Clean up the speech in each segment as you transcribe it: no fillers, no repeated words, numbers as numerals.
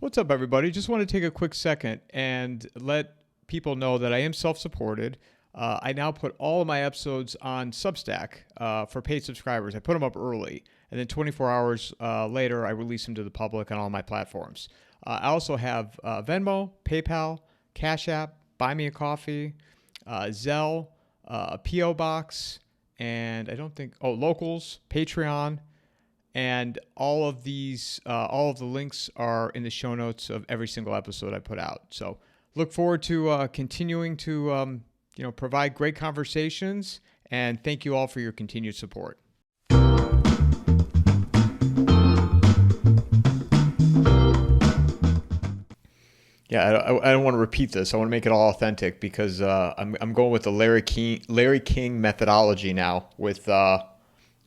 What's up, everybody? Just want to take a quick second and let people know that I am self-supported. I now put all of my episodes on Substack for paid subscribers. I put them up early, and then 24 hours later, I release them to the public on all my platforms. I also have Venmo, PayPal, Cash App, Buy Me a Coffee, Zelle, a P.O. Box, and Locals, Patreon. And all of these, all of the links are in the show notes of every single episode I put out. So look forward to continuing to, provide great conversations. And thank you all for your continued support. Yeah, I don't want to repeat this. I want to make it all authentic because I'm going with the Larry King methodology now with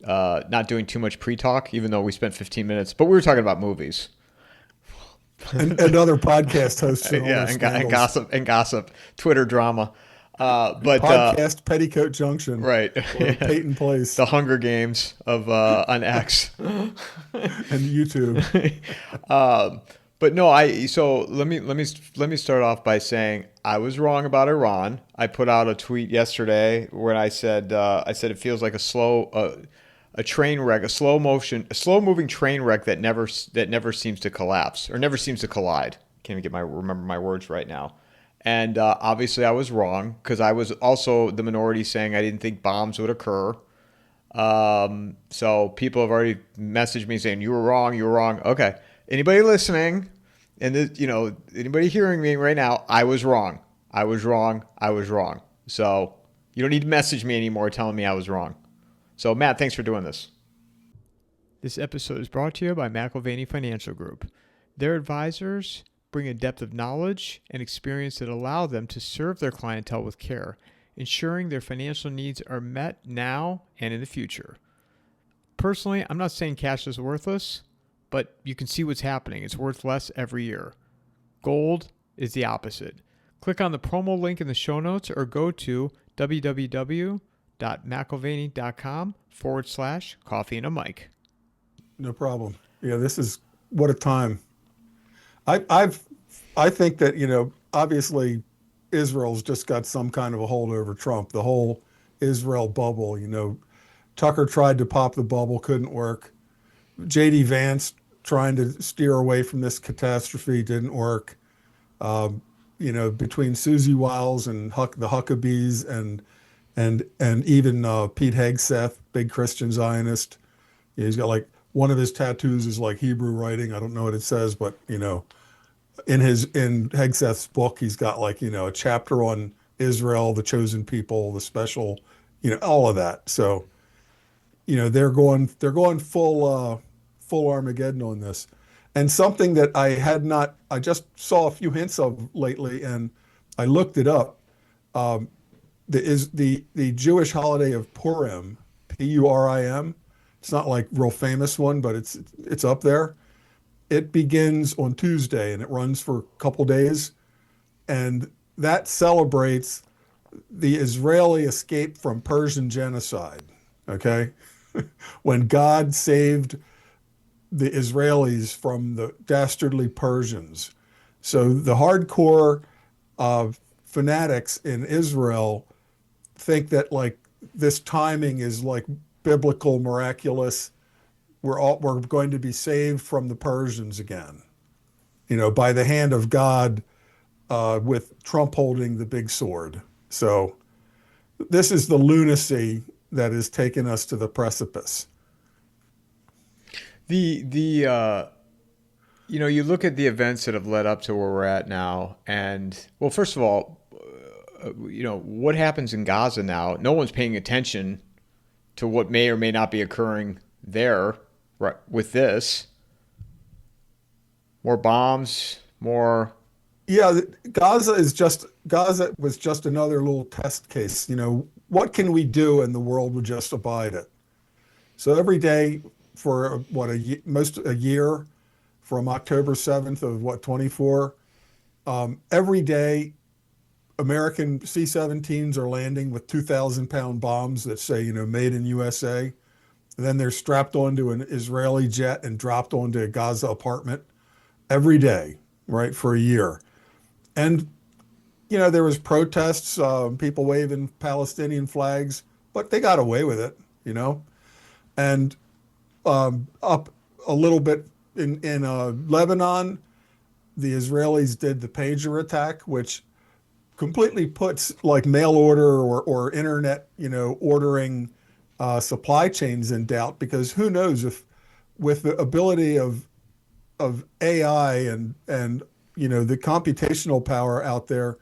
not doing too much pre-talk, even though we spent 15 minutes, but we were talking about movies and other podcast hosts. And gossip, Twitter drama, but podcast Petticoat Junction, right? Peyton Place, the Hunger Games of on X and YouTube. But no, so let me start off by saying I was wrong about Iran. I put out a tweet yesterday when I said it feels like a train wreck, a slow moving train wreck that never seems to collapse or never seems to collide. Can't even remember my words right now. And obviously I was wrong because I was also the minority saying I didn't think bombs would occur. So people have already messaged me saying you were wrong. Okay. Anybody listening and anybody hearing me right now, I was wrong. So you don't need to message me anymore telling me I was wrong. So, Matt, thanks for doing this. This episode is brought to you by McIlvaney Financial Group. Their advisors bring a depth of knowledge and experience that allow them to serve their clientele with care, ensuring their financial needs are met now and in the future. Personally, I'm not saying cash is worthless, but you can see what's happening. It's worth less every year. Gold is the opposite. Click on the promo link in the show notes or go to www.mcilvaney.com/coffeeandamike. No problem. Yeah, this is what a time. I think that, obviously Israel's just got some kind of a hold over Trump, the whole Israel bubble. Tucker tried to pop the bubble, couldn't work. J.D. Vance trying to steer away from this catastrophe didn't work. Between Susie Wiles and the Huckabees and even Pete Hegseth, big Christian Zionist. He's got one of his tattoos is like Hebrew writing. I don't know what it says, but in Hegseth's book, he's got a chapter on Israel, the chosen people, the special, all of that. So, they're going full Armageddon on this. And something that I just saw a few hints of lately, and I looked it up. The Jewish holiday of Purim, Purim. It's not real famous one, but it's up there. It begins on Tuesday and it runs for a couple days, and that celebrates the Israeli escape from Persian genocide. Okay, when God saved the Israelis from the dastardly Persians. So the hardcore fanatics in Israel think that this timing is biblical, miraculous. We're going to be saved from the Persians again, by the hand of God, with Trump holding the big sword. So this is the lunacy that has taken us to the precipice. You look at the events that have led up to where we're at now, and well, first of all, what happens in Gaza now? No one's paying attention to what may or may not be occurring there, right? With this, more bombs, more. Yeah, Gaza was just another little test case. What can we do, and the world would just abide it. So every day for a year, from October 7th of 24, every day American C-17s are landing with 2,000-pound bombs that say, made in USA. And then they're strapped onto an Israeli jet and dropped onto a Gaza apartment every day. right, for a year. And, there was protests, people waving Palestinian flags, but they got away with it, And up a little bit in Lebanon, the Israelis did the pager attack, which completely puts like mail order or internet, ordering supply chains in doubt, because who knows if with the ability of AI and the computational power out there,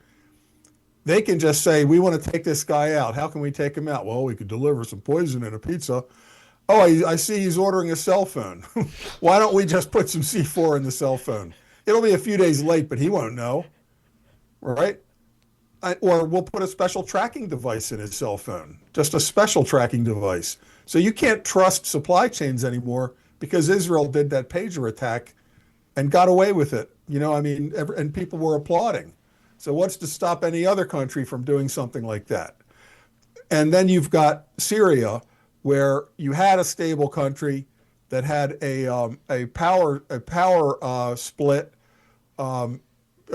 they can just say, we want to take this guy out. How can we take him out? Well, we could deliver some poison in a pizza. Oh, I see he's ordering a cell phone. Why don't we just put some C4 in the cell phone? It'll be a few days late, but he won't know, right? Or we'll put a special tracking device in his cell phone, just a special tracking device. So you can't trust supply chains anymore because Israel did that pager attack and got away with it. And people were applauding. So what's to stop any other country from doing something like that? And then you've got Syria, where you had a stable country that had a power split, a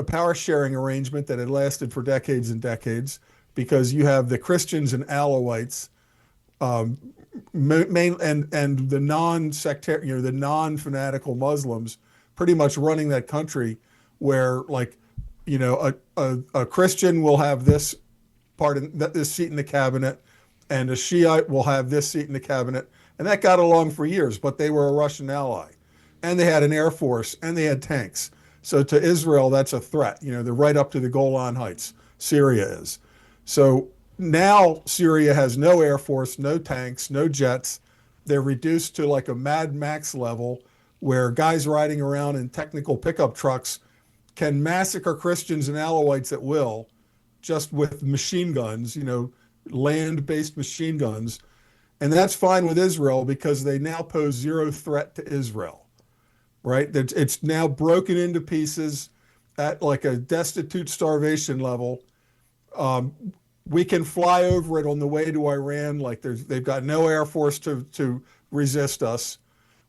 power sharing arrangement that had lasted for decades and decades, because you have the Christians and Alawites, and the non-sectarian, the non-fanatical Muslims, pretty much running that country, where a Christian will have this this seat in the cabinet, and a Shiite will have this seat in the cabinet. And that got along for years, but they were a Russian ally. And they had an air force, and they had tanks. So to Israel, that's a threat. They're right up to the Golan Heights. Syria is. So now Syria has no air force, no tanks, no jets. They're reduced to like a Mad Max level, where guys riding around in technical pickup trucks can massacre Christians and Alawites at will, just with machine guns, land-based machine guns. And that's fine with Israel, because they now pose zero threat to Israel, right? It's now broken into pieces at like a destitute starvation level. We can fly over it on the way to Iran. Like they've got no air force to resist us.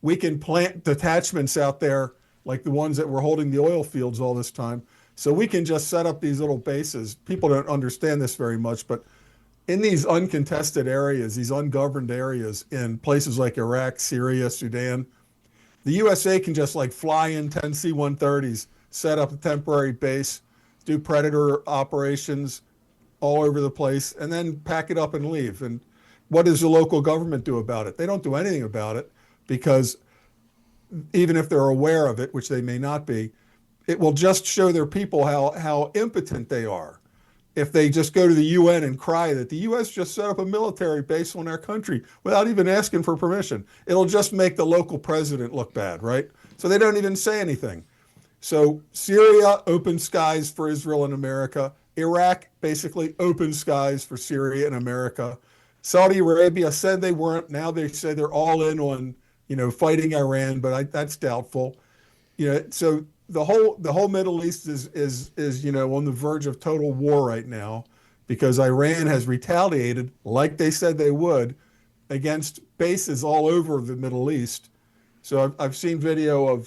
We can plant detachments out there, like the ones that were holding the oil fields all this time. So we can just set up these little bases. People don't understand this very much, but in these uncontested areas, these ungoverned areas in places like Iraq, Syria, Sudan, the USA can just like fly in 10 C-130s, set up a temporary base, do predator operations all over the place, and then pack it up and leave. And what does the local government do about it? They don't do anything about it, because even if they're aware of it, which they may not be, it will just show their people how impotent they are. If they just go to the UN and cry that the US just set up a military base on our country without even asking for permission, it'll just make the local president look bad, right? So they don't even say anything. So Syria, open skies for Israel and America. Iraq, basically open skies for Syria and America. Saudi Arabia said they weren't. Now they say they're all in on, fighting Iran, but that's doubtful. So the whole Middle East is on the verge of total war right now, because Iran has retaliated, like they said they would, against bases all over the Middle East. So I've seen video of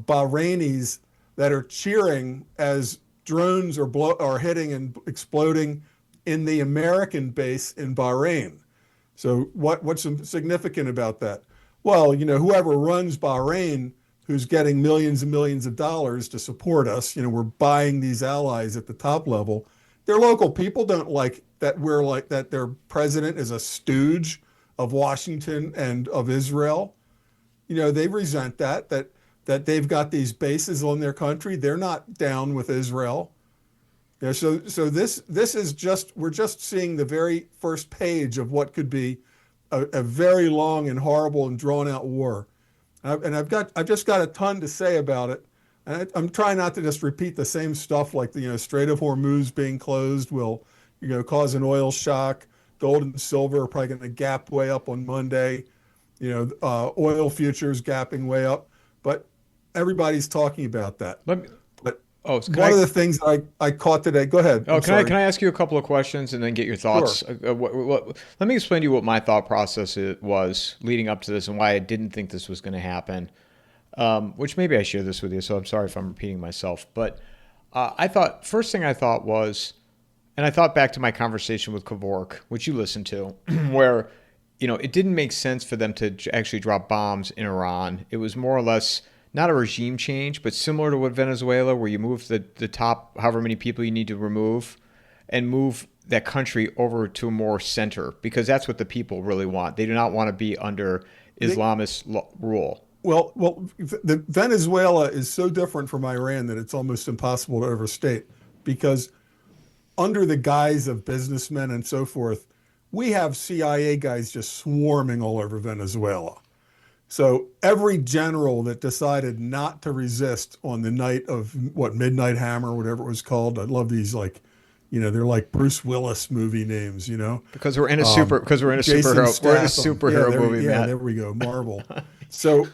Bahrainis that are cheering as drones are hitting and exploding in the American base in Bahrain. So what's significant about that? Well, whoever runs Bahrain, who's getting millions and millions of dollars to support us, we're buying these allies at the top level. Their local people don't like that that their president is a stooge of Washington and of Israel. They resent that they've got these bases on their country. They're not down with Israel. So this is we're just seeing the very first page of what could be a very long and horrible and drawn out war. And I've just got a ton to say about it. And I'm trying not to just repeat the same stuff, like the Strait of Hormuz being closed will cause an oil shock. Gold and silver are probably going to gap way up on Monday. Oil futures gapping way up. But everybody's talking about that. One of the things I caught today. Go ahead. Oh, can I ask you a couple of questions and then get your thoughts? Sure. Let me explain to you what my thought process was leading up to this and why I didn't think this was going to happen. which maybe I shared this with you, so I'm sorry if I'm repeating myself. But I thought, first thing I thought was, and I thought back to my conversation with Kevork, which you listened to, where, it didn't make sense for them to actually drop bombs in Iran. It was more or less not a regime change, but similar to what Venezuela, where you move the top, however many people you need to remove, and move that country over to a more center, because that's what the people really want. They do not want to be under Islamist rule. Well, the Venezuela is so different from Iran that it's almost impossible to overstate, because under the guise of businessmen and so forth, we have CIA guys just swarming all over Venezuela. So every general that decided not to resist on the night of Midnight Hammer, whatever it was called. I love these, like, they're like Bruce Willis movie names, Because we're in a superhero. We're in a superhero movie, yeah, Matt. there we go, Marvel. So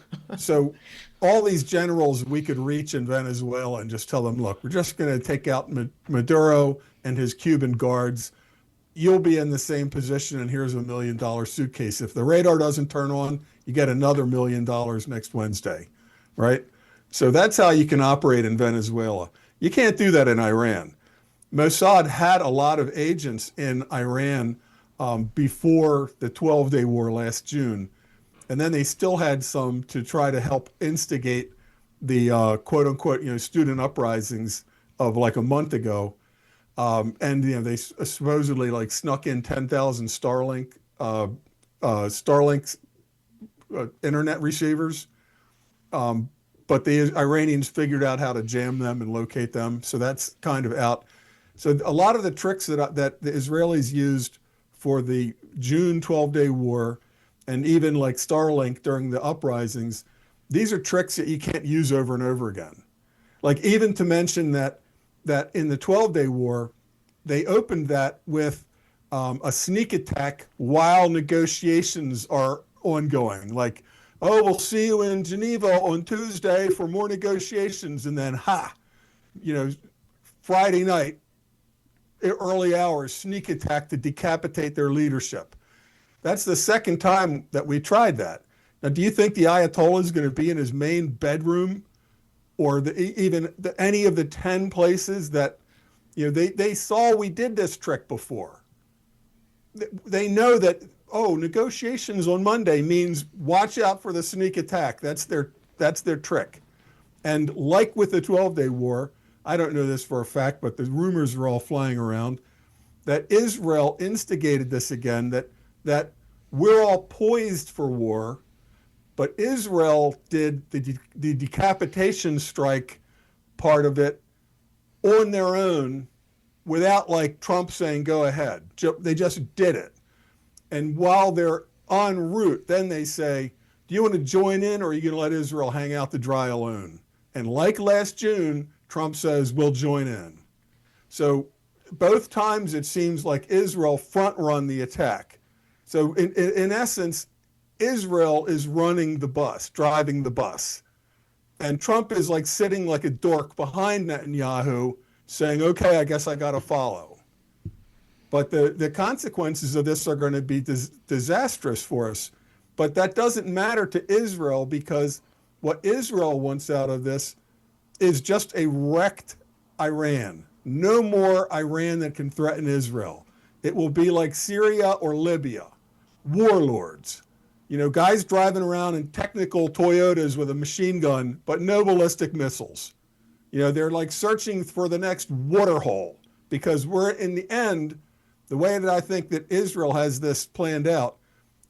all these generals we could reach in Venezuela and just tell them, look, we're just going to take out Maduro and his Cuban guards. You'll be in the same position, and here's $1 million suitcase. If the radar doesn't turn on, you get another $1 million next Wednesday, right? So that's how you can operate in Venezuela. You can't do that in Iran. Mossad had a lot of agents in Iran before the 12-day war last June, and then they still had some to try to help instigate the quote-unquote student uprisings of like a month ago. And they supposedly like snuck in 10,000 Starlink internet receivers, but the Iranians figured out how to jam them and locate them. So that's kind of out. So a lot of the tricks that the Israelis used for the June 12-day war, and even like Starlink during the uprisings, these are tricks that you can't use over and over again. Like, even to mention that in the 12-day war, they opened that with a sneak attack while negotiations are ongoing. Like, oh, we'll see you in Geneva on Tuesday for more negotiations. And then, Friday night, early hours, sneak attack to decapitate their leadership. That's the second time that we tried that. Now, do you think the Ayatollah is going to be in his main bedroom, or any of the 10 places that, they saw we did this trick before? They know that, negotiations on Monday means watch out for the sneak attack. That's their trick. And like with the 12-day war, I don't know this for a fact, but the rumors are all flying around that Israel instigated this again, that we're all poised for war, but Israel did the decapitation strike part of it on their own without like Trump saying, go ahead. They just did it. And while they're en route, then they say, do you want to join in, or are you going to let Israel hang out to dry alone? And like last June, Trump says, we'll join in. So both times it seems like Israel front run the attack. So in essence, Israel is running the bus, driving the bus. And Trump is like sitting like a dork behind Netanyahu saying, okay, I guess I got to follow. But the consequences of this are going to be disastrous for us. But that doesn't matter to Israel, because what Israel wants out of this is just a wrecked Iran. No more Iran that can threaten Israel. It will be like Syria or Libya. Warlords. Guys driving around in technical Toyotas with a machine gun, but no ballistic missiles. They're like searching for the next water hole, because we're, in the end, the way that I think that Israel has this planned out,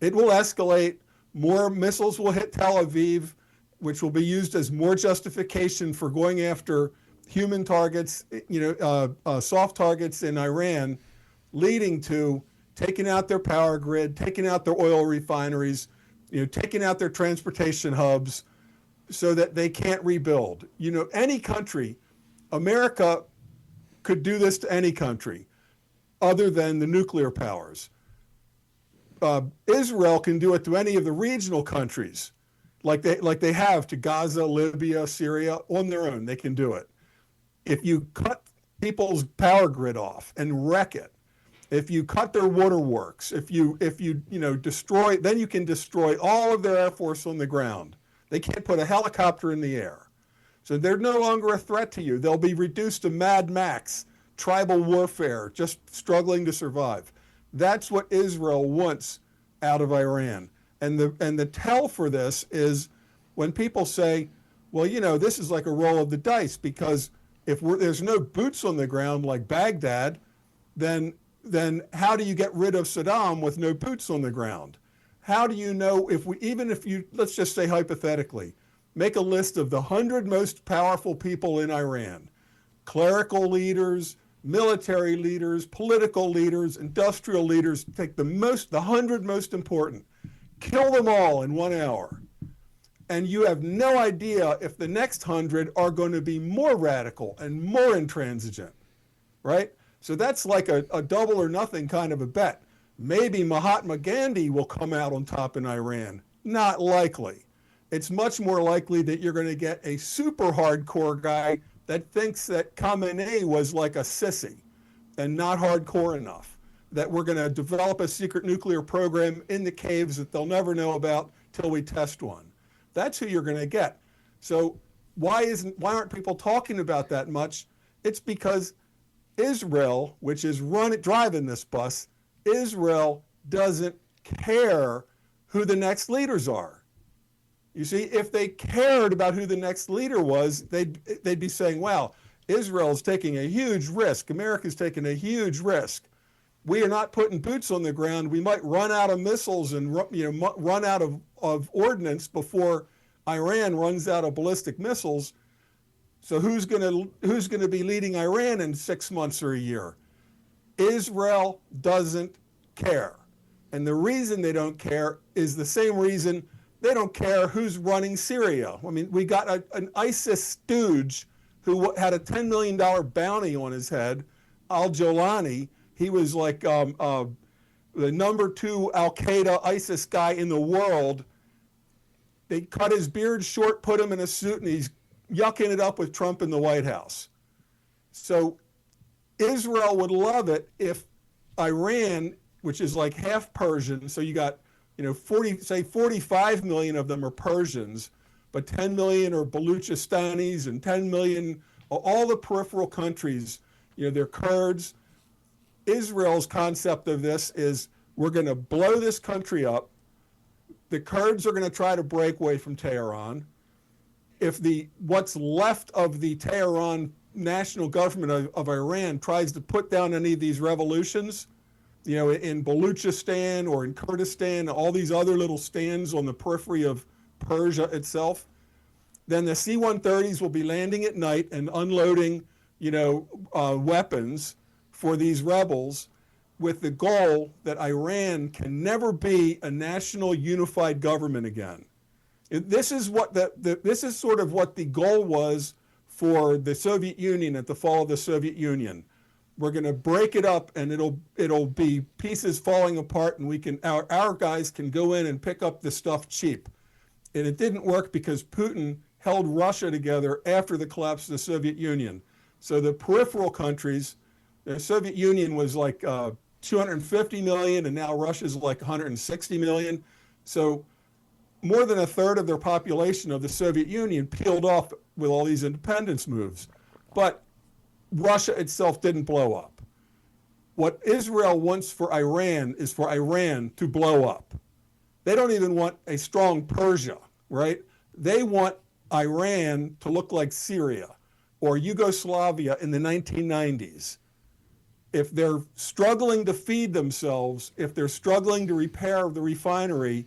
it will escalate. More missiles will hit Tel Aviv, which will be used as more justification for going after human targets, soft targets in Iran, leading to taking out their power grid, taking out their oil refineries, taking out their transportation hubs, so that they can't rebuild. Any country, America could do this to any country other than the nuclear powers. Israel can do it to any of the regional countries, like they have to Gaza, Libya, Syria, on their own. They can do it. If you cut people's power grid off and wreck it, if you cut their waterworks, if you destroy, then you can destroy all of their air force on the ground. They can't put a helicopter in the air. So they're no longer a threat to you. They'll be reduced to Mad Max, tribal warfare, just struggling to survive. That's what Israel wants out of Iran. And the tell for this is when people say, well, this is like a roll of the dice, because if there's no boots on the ground like Baghdad, then how do you get rid of Saddam with no boots on the ground? How do you know let's just say hypothetically, make a list of the 100 most powerful people in Iran, clerical leaders, military leaders, political leaders, industrial leaders, take the 100 most important, kill them all in 1 hour. And you have no idea if the next 100 are going to be more radical and more intransigent, right? So that's like a double or nothing kind of a bet. Maybe Mahatma Gandhi will come out on top in Iran. Not likely. It's much more likely that you're going to get a super hardcore guy that thinks that Khamenei was like a sissy and not hardcore enough, that we're going to develop a secret nuclear program in the caves that they'll never know about till we test one. That's who you're going to get. So why aren't people talking about that much? It's because Israel, which is driving this bus, Israel doesn't care who the next leaders are. You see, if they cared about who the next leader was, they'd be saying, wow, Israel's taking a huge risk. America's taking a huge risk. We are not putting boots on the ground. We might run out of missiles and run out of ordnance before Iran runs out of ballistic missiles. So who's going to be leading Iran in 6 months or a year? Israel doesn't care. And the reason they don't care is the same reason they don't care who's running Syria. I mean, we got an ISIS stooge who had a $10 million bounty on his head, al-Jolani. He was like the number 2 al-Qaeda ISIS guy in the world. They cut his beard short, put him in a suit, and he's yucking it up with Trump in the White House. So Israel would love it if Iran, which is like half Persian, so you got 45 million of them are Persians, but 10 million are Baluchistanis, and 10 million are all the peripheral countries. They're Kurds. Israel's concept of this is we're going to blow this country up. The Kurds are going to try to break away from Tehran. If what's left of the Tehran national government of Iran tries to put down any of these revolutions, in Baluchistan or in Kurdistan, all these other little stands on the periphery of Persia itself, then the C-130s will be landing at night and unloading, weapons for these rebels, with the goal that Iran can never be a national unified government again. This is sort of what the goal was for the Soviet Union at the fall of the Soviet Union. We're going to break it up, and it'll be pieces falling apart, and our guys can go in and pick up the stuff cheap. And it didn't work because Putin held Russia together after the collapse of the Soviet Union. So the peripheral countries, the Soviet Union was like 250 million, and now Russia's like 160 million. So more than a third of their population of the Soviet Union peeled off with all these independence moves. But Russia itself didn't blow up. What Israel wants for Iran is for Iran to blow up. They don't even want a strong Persia, right? They want Iran to look like Syria or Yugoslavia in the 1990s. If they're struggling to feed themselves, if they're struggling to repair the refinery,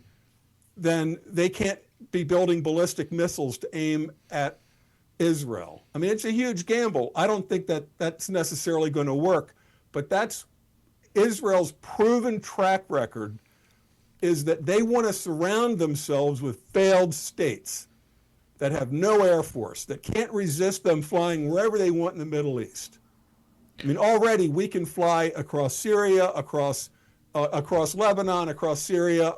then they can't be building ballistic missiles to aim at Israel. I mean, it's a huge gamble. I don't think that that's necessarily going to work, but that's Israel's proven track record, is that they want to surround themselves with failed states that have no air force, that can't resist them flying wherever they want in the Middle East. I mean, already we can fly across Syria, across Lebanon, across Syria,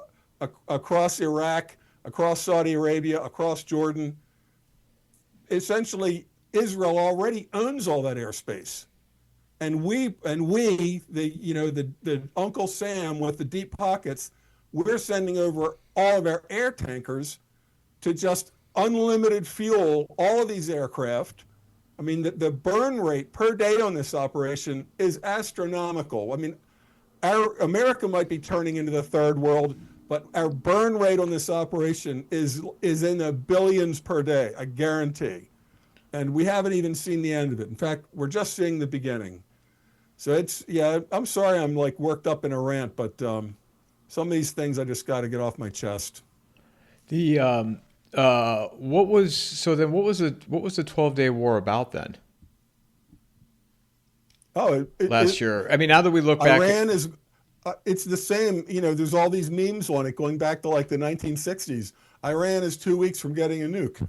across Iraq, across Saudi Arabia, across Jordan. Essentially, Israel already owns all that airspace, and the Uncle Sam with the deep pockets, we're sending over all of our air tankers to just unlimited fuel, all of these aircraft. I mean, the burn rate per day on this operation is astronomical. I mean, America might be turning into the third world, but our burn rate on this operation is in the billions per day, I guarantee. And we haven't even seen the end of it. In fact, we're just seeing the beginning. So it's, yeah, I'm sorry I'm like worked up in a rant, but some of these things I just got to get off my chest. The what was the 12-day war about then? Oh, last year. I mean, now that we look back, Iran is, it's the same. You know, there's all these memes on it going back to like the 1960s. Iran is 2 weeks from getting a nuke.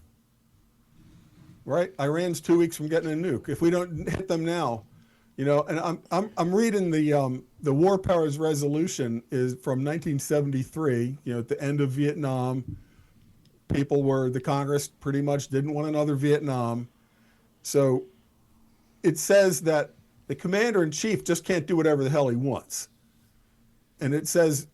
Right? Iran's 2 weeks from getting a nuke. If we don't hit them now, you know. And I'm reading the War Powers Resolution is from 1973. You know, at the end of Vietnam, the Congress pretty much didn't want another Vietnam. So it says that the commander in chief just can't do whatever the hell he wants. And it says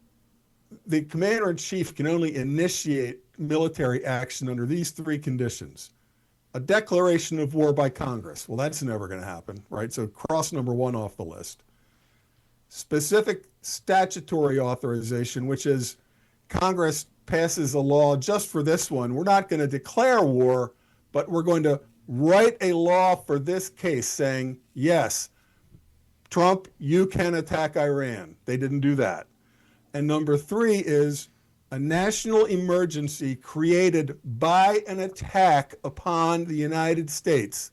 the commander in chief can only initiate military action under these three conditions. A declaration of war by Congress. Well, that's never going to happen, right? So cross number one off the list. Specific statutory authorization, which is Congress passes a law just for this one. We're not going to declare war, but we're going to write a law for this case saying, yes, Trump, you can attack Iran. They didn't do that. And number three is a national emergency created by an attack upon the United States,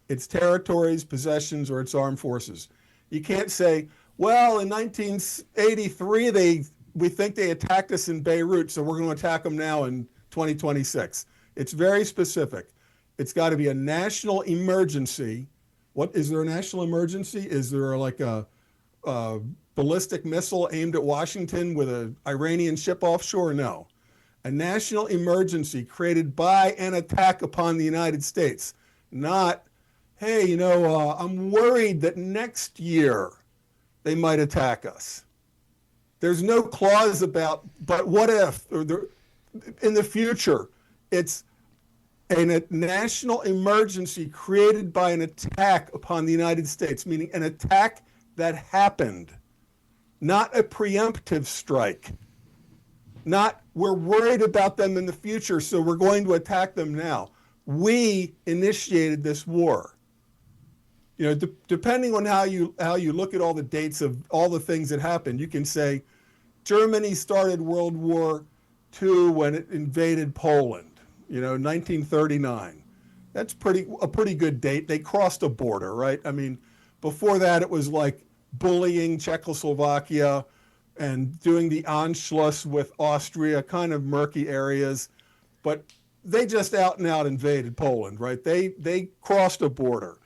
its territories, possessions, or its armed forces. You can't say, well, in 1983, we think they attacked us in Beirut, so we're going to attack them now in 2026. It's very specific. It's got to be a national emergency. What is there a national emergency? Is there like a ballistic missile aimed at Washington with an Iranian ship offshore? No. A national emergency created by an attack upon the United States. Not, hey, you know, I'm worried that next year they might attack us. There's no clause about, but what if, or in the future. It's a national emergency created by an attack upon the United States, meaning an attack that happened, not a preemptive strike. Not, we're worried about them in the future, so we're going to attack them now. We initiated this war. You know, depending on how you look at all the dates of all the things that happened, you can say Germany started World War II when it invaded Poland. You know, 1939. That's a pretty good date. They crossed a border, right? I mean, before that, it was like bullying Czechoslovakia and doing the Anschluss with Austria, kind of murky areas. But they just out and out invaded Poland, right? They crossed a border.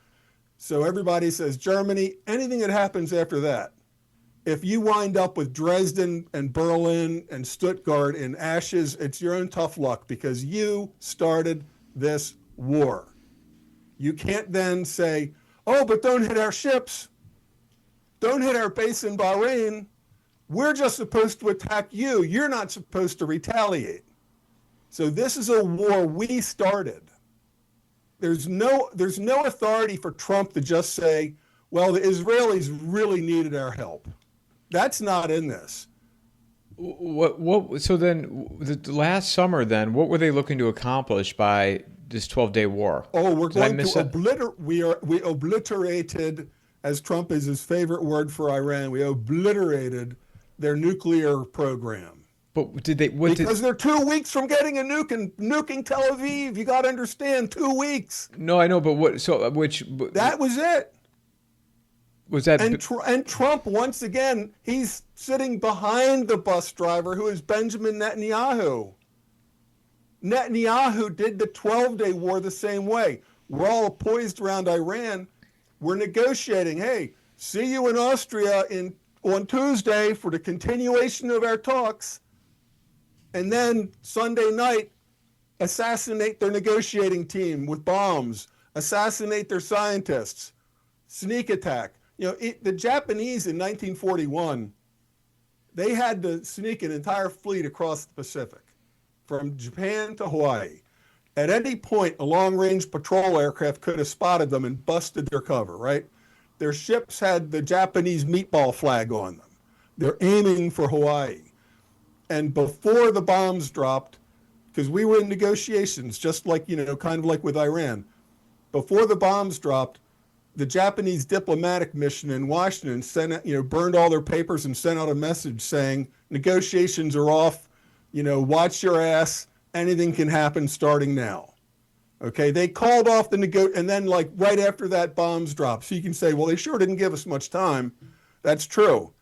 So everybody says, Germany, anything that happens after that, if you wind up with Dresden and Berlin and Stuttgart in ashes, it's your own tough luck because you started this war. You can't then say, oh, but don't hit our ships. Don't hit our base in Bahrain. We're just supposed to attack you. You're not supposed to retaliate. So this is a war we started. There's no authority for Trump to just say, well, the Israelis really needed our help. That's not in this. What? So then, the last summer, then, what were they looking to accomplish by this 12-day war? Oh, we're going to obliterate. We obliterated, as Trump is his favorite word for Iran. We obliterated their nuclear program. But did they? Because they're 2 weeks from getting a nuke and nuking Tel Aviv. You got to understand, 2 weeks. No, I know, but what? So which? That was it. Was that? And Trump, once again, he's sitting behind the bus driver who is Benjamin Netanyahu. Netanyahu did the 12-day war the same way. We're all poised around Iran. We're negotiating. Hey, see you in Austria on Tuesday for the continuation of our talks. And then Sunday night, assassinate their negotiating team with bombs, assassinate their scientists, sneak attack. You know, the Japanese in 1941, they had to sneak an entire fleet across the Pacific from Japan to Hawaii. At any point, a long-range patrol aircraft could have spotted them and busted their cover, right? Their ships had the Japanese meatball flag on them. They're aiming for Hawaii. And before the bombs dropped, because we were in negotiations, just like, kind of like with Iran, before the bombs dropped, the Japanese diplomatic mission in Washington burned all their papers and sent out a message saying negotiations are off, watch your ass, anything can happen starting now. Okay, they called off and then like right after that bombs dropped. So you can say, well, they sure didn't give us much time. That's true.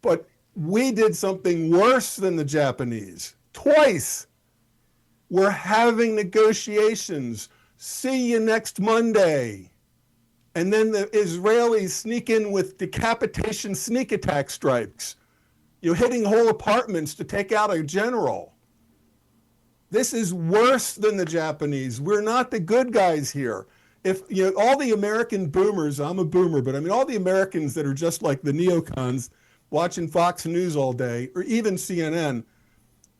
But we did something worse than the Japanese. Twice. We're having negotiations. See you next Monday. And then the Israelis sneak in with decapitation sneak attack strikes. Hitting whole apartments to take out a general. This is worse than the Japanese. We're not the good guys here. If all the American boomers, I'm a boomer, but I mean all the Americans that are just like the neocons watching Fox News all day, or even CNN,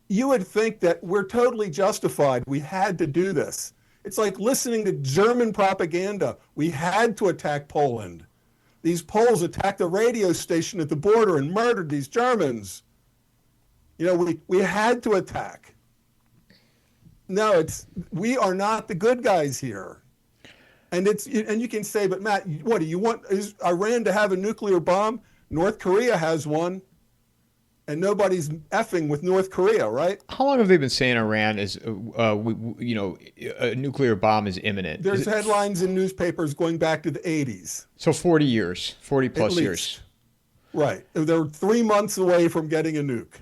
you would think that we're totally justified. We had to do this. It's like listening to German propaganda. We had to attack Poland. These Poles attacked a radio station at the border and murdered these Germans. We had to attack. No, we are not the good guys here. And you can say, but Matt, what do you want? Is Iran to have a nuclear bomb? North Korea has one, and nobody's effing with North Korea, right? How long have they been saying Iran is, a nuclear bomb is imminent? There's headlines in newspapers going back to the 80s. So 40 years, 40 plus years. Right. They're 3 months away from getting a nuke.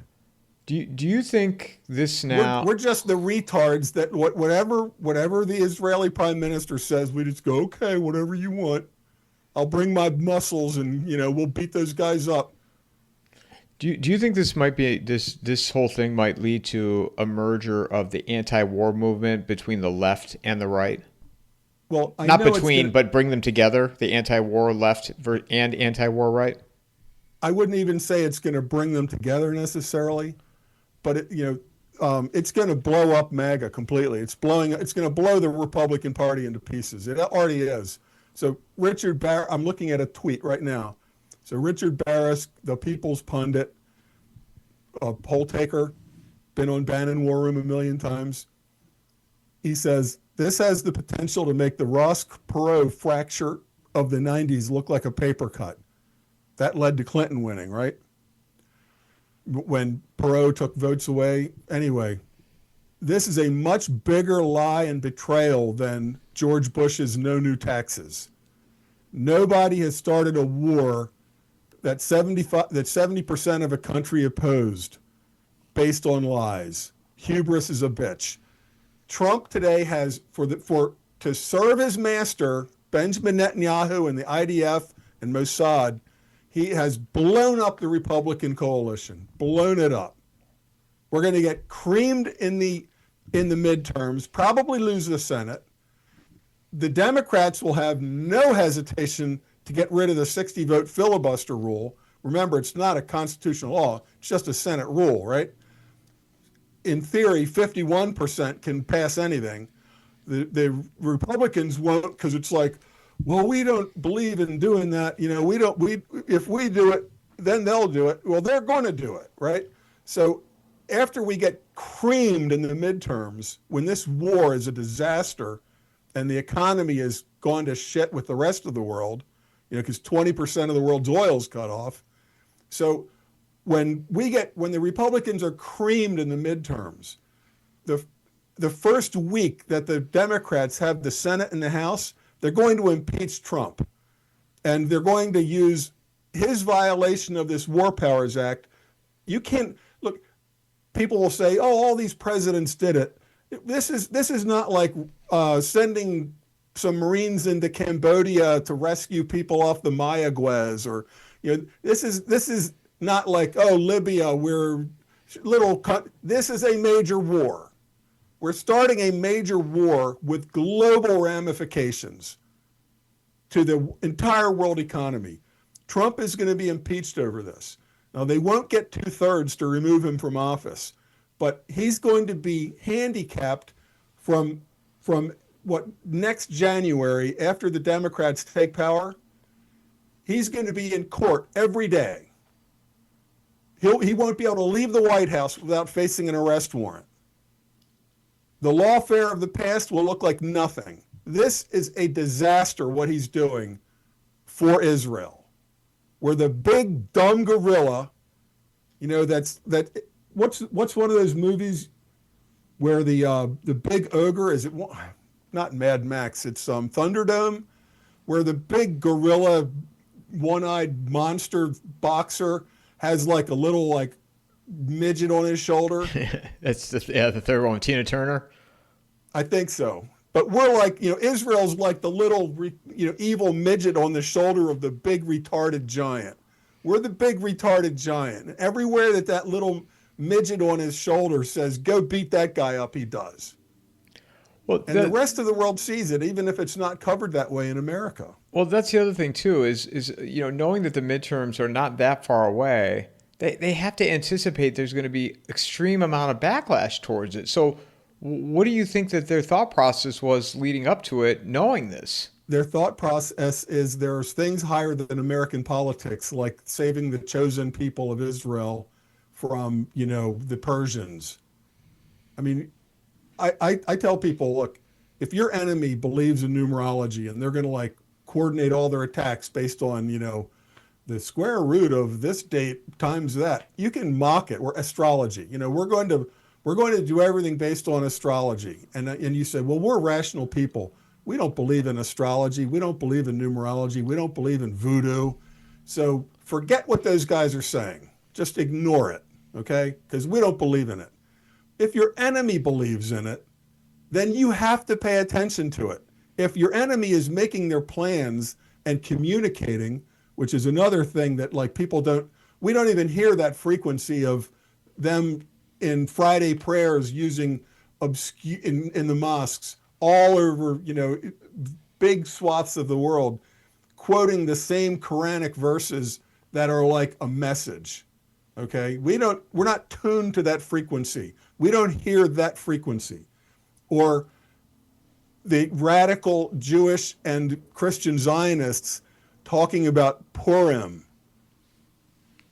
Do you think this now? We're just the retards that whatever the Israeli prime minister says, we just go, okay, whatever you want. I'll bring my muscles and, we'll beat those guys up. Do you think this might be this whole thing might lead to a merger of the anti-war movement between the left and the right? Well, but bring them together, the anti-war left and anti-war right? I wouldn't even say it's going to bring them together necessarily, but it's going to blow up MAGA completely. It's going to blow the Republican Party into pieces. It already is. So Richard Barr, I'm looking at a tweet right now. So Richard Barris, the People's Pundit, a poll taker, been on Bannon War Room a million times. He says, this has the potential to make the Ross-Perot fracture of the 90s look like a paper cut. That led to Clinton winning, right? When Perot took votes away. Anyway, this is a much bigger lie and betrayal than George Bush's no new taxes. Nobody has started a war that 70% of a country opposed based on lies. Hubris is a bitch. Trump today has, to serve his master, Benjamin Netanyahu and the IDF and Mossad, he has blown up the Republican coalition, blown it up. We're going to get creamed in the midterms, probably lose the Senate. The Democrats will have no hesitation to get rid of the 60-vote filibuster rule. Remember, it's not a constitutional law. It's just a Senate rule, right? In theory, 51% can pass anything. The Republicans won't, because it's like, well, we don't believe in doing that. If we do it, then they'll do it. Well, they're going to do it, right? So after we get creamed in the midterms, when this war is a disaster and the economy has gone to shit with the rest of the world, because 20% of the world's oil is cut off. So when the Republicans are creamed in the midterms, the first week that the Democrats have the Senate and the House, they're going to impeach Trump. And they're going to use his violation of this War Powers Act. You can't, look, people will say, oh, all these presidents did it. This is not like sending some Marines into Cambodia to rescue people off the Mayaguez, or this is not like, oh, Libya, this is a major war. We're starting a major war with global ramifications to the entire world economy. Trump is going to be impeached over this. Now, they won't get 2/3 to remove him from office, but he's going to be handicapped from what next January, after the Democrats take power, he's going to be in court every day. He won't be able to leave the White House without facing an arrest warrant. The lawfare of the past will look like nothing. This is a disaster, what he's doing for Israel. Where the big dumb gorilla, what's one of those movies where the big ogre, is it not Mad Max, it's Thunderdome, where the big gorilla one-eyed monster boxer has like a little like midget on his shoulder. That's the third one with Tina Turner. I think so. But we're like, Israel's like the little, evil midget on the shoulder of the big retarded giant. We're the big retarded giant. And everywhere that little midget on his shoulder says, go beat that guy up, he does. Well, and the rest of the world sees it, even if it's not covered that way in America. Well, that's the other thing, too, is knowing that the midterms are not that far away, they have to anticipate there's going to be extreme amount of backlash towards it. So what do you think that their thought process was leading up to it, knowing this? Their thought process is there's things higher than American politics, like saving the chosen people of Israel from, the Persians. I mean, I tell people, look, if your enemy believes in numerology and they're going to like coordinate all their attacks based on, the square root of this date times that, you can mock it. Or astrology. We're going to do everything based on astrology. And you say, well, we're rational people. We don't believe in astrology. We don't believe in numerology. We don't believe in voodoo. So forget what those guys are saying. Just ignore it, okay? Because we don't believe in it. If your enemy believes in it, then you have to pay attention to it. If your enemy is making their plans and communicating, which is another thing that like we don't even hear that frequency of them in Friday prayers using in the mosques all over, big swaths of the world, quoting the same Quranic verses that are like a message. Okay, we're not tuned to that frequency. We don't hear that frequency. Or the radical Jewish and Christian Zionists talking about Purim.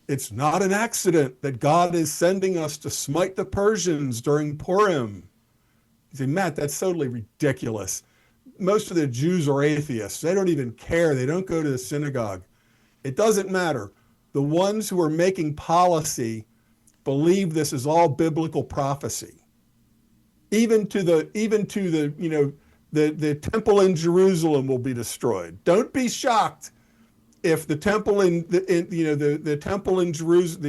It's not an accident that God is sending us to smite the Persians during Purim. You say, Matt, that's totally ridiculous. Most of the Jews are atheists. They don't even care. They don't go to the synagogue. It doesn't matter. The ones who are making policy believe this is all biblical prophecy. Even to the temple in Jerusalem will be destroyed. Don't be shocked if the temple the temple in Jerusalem,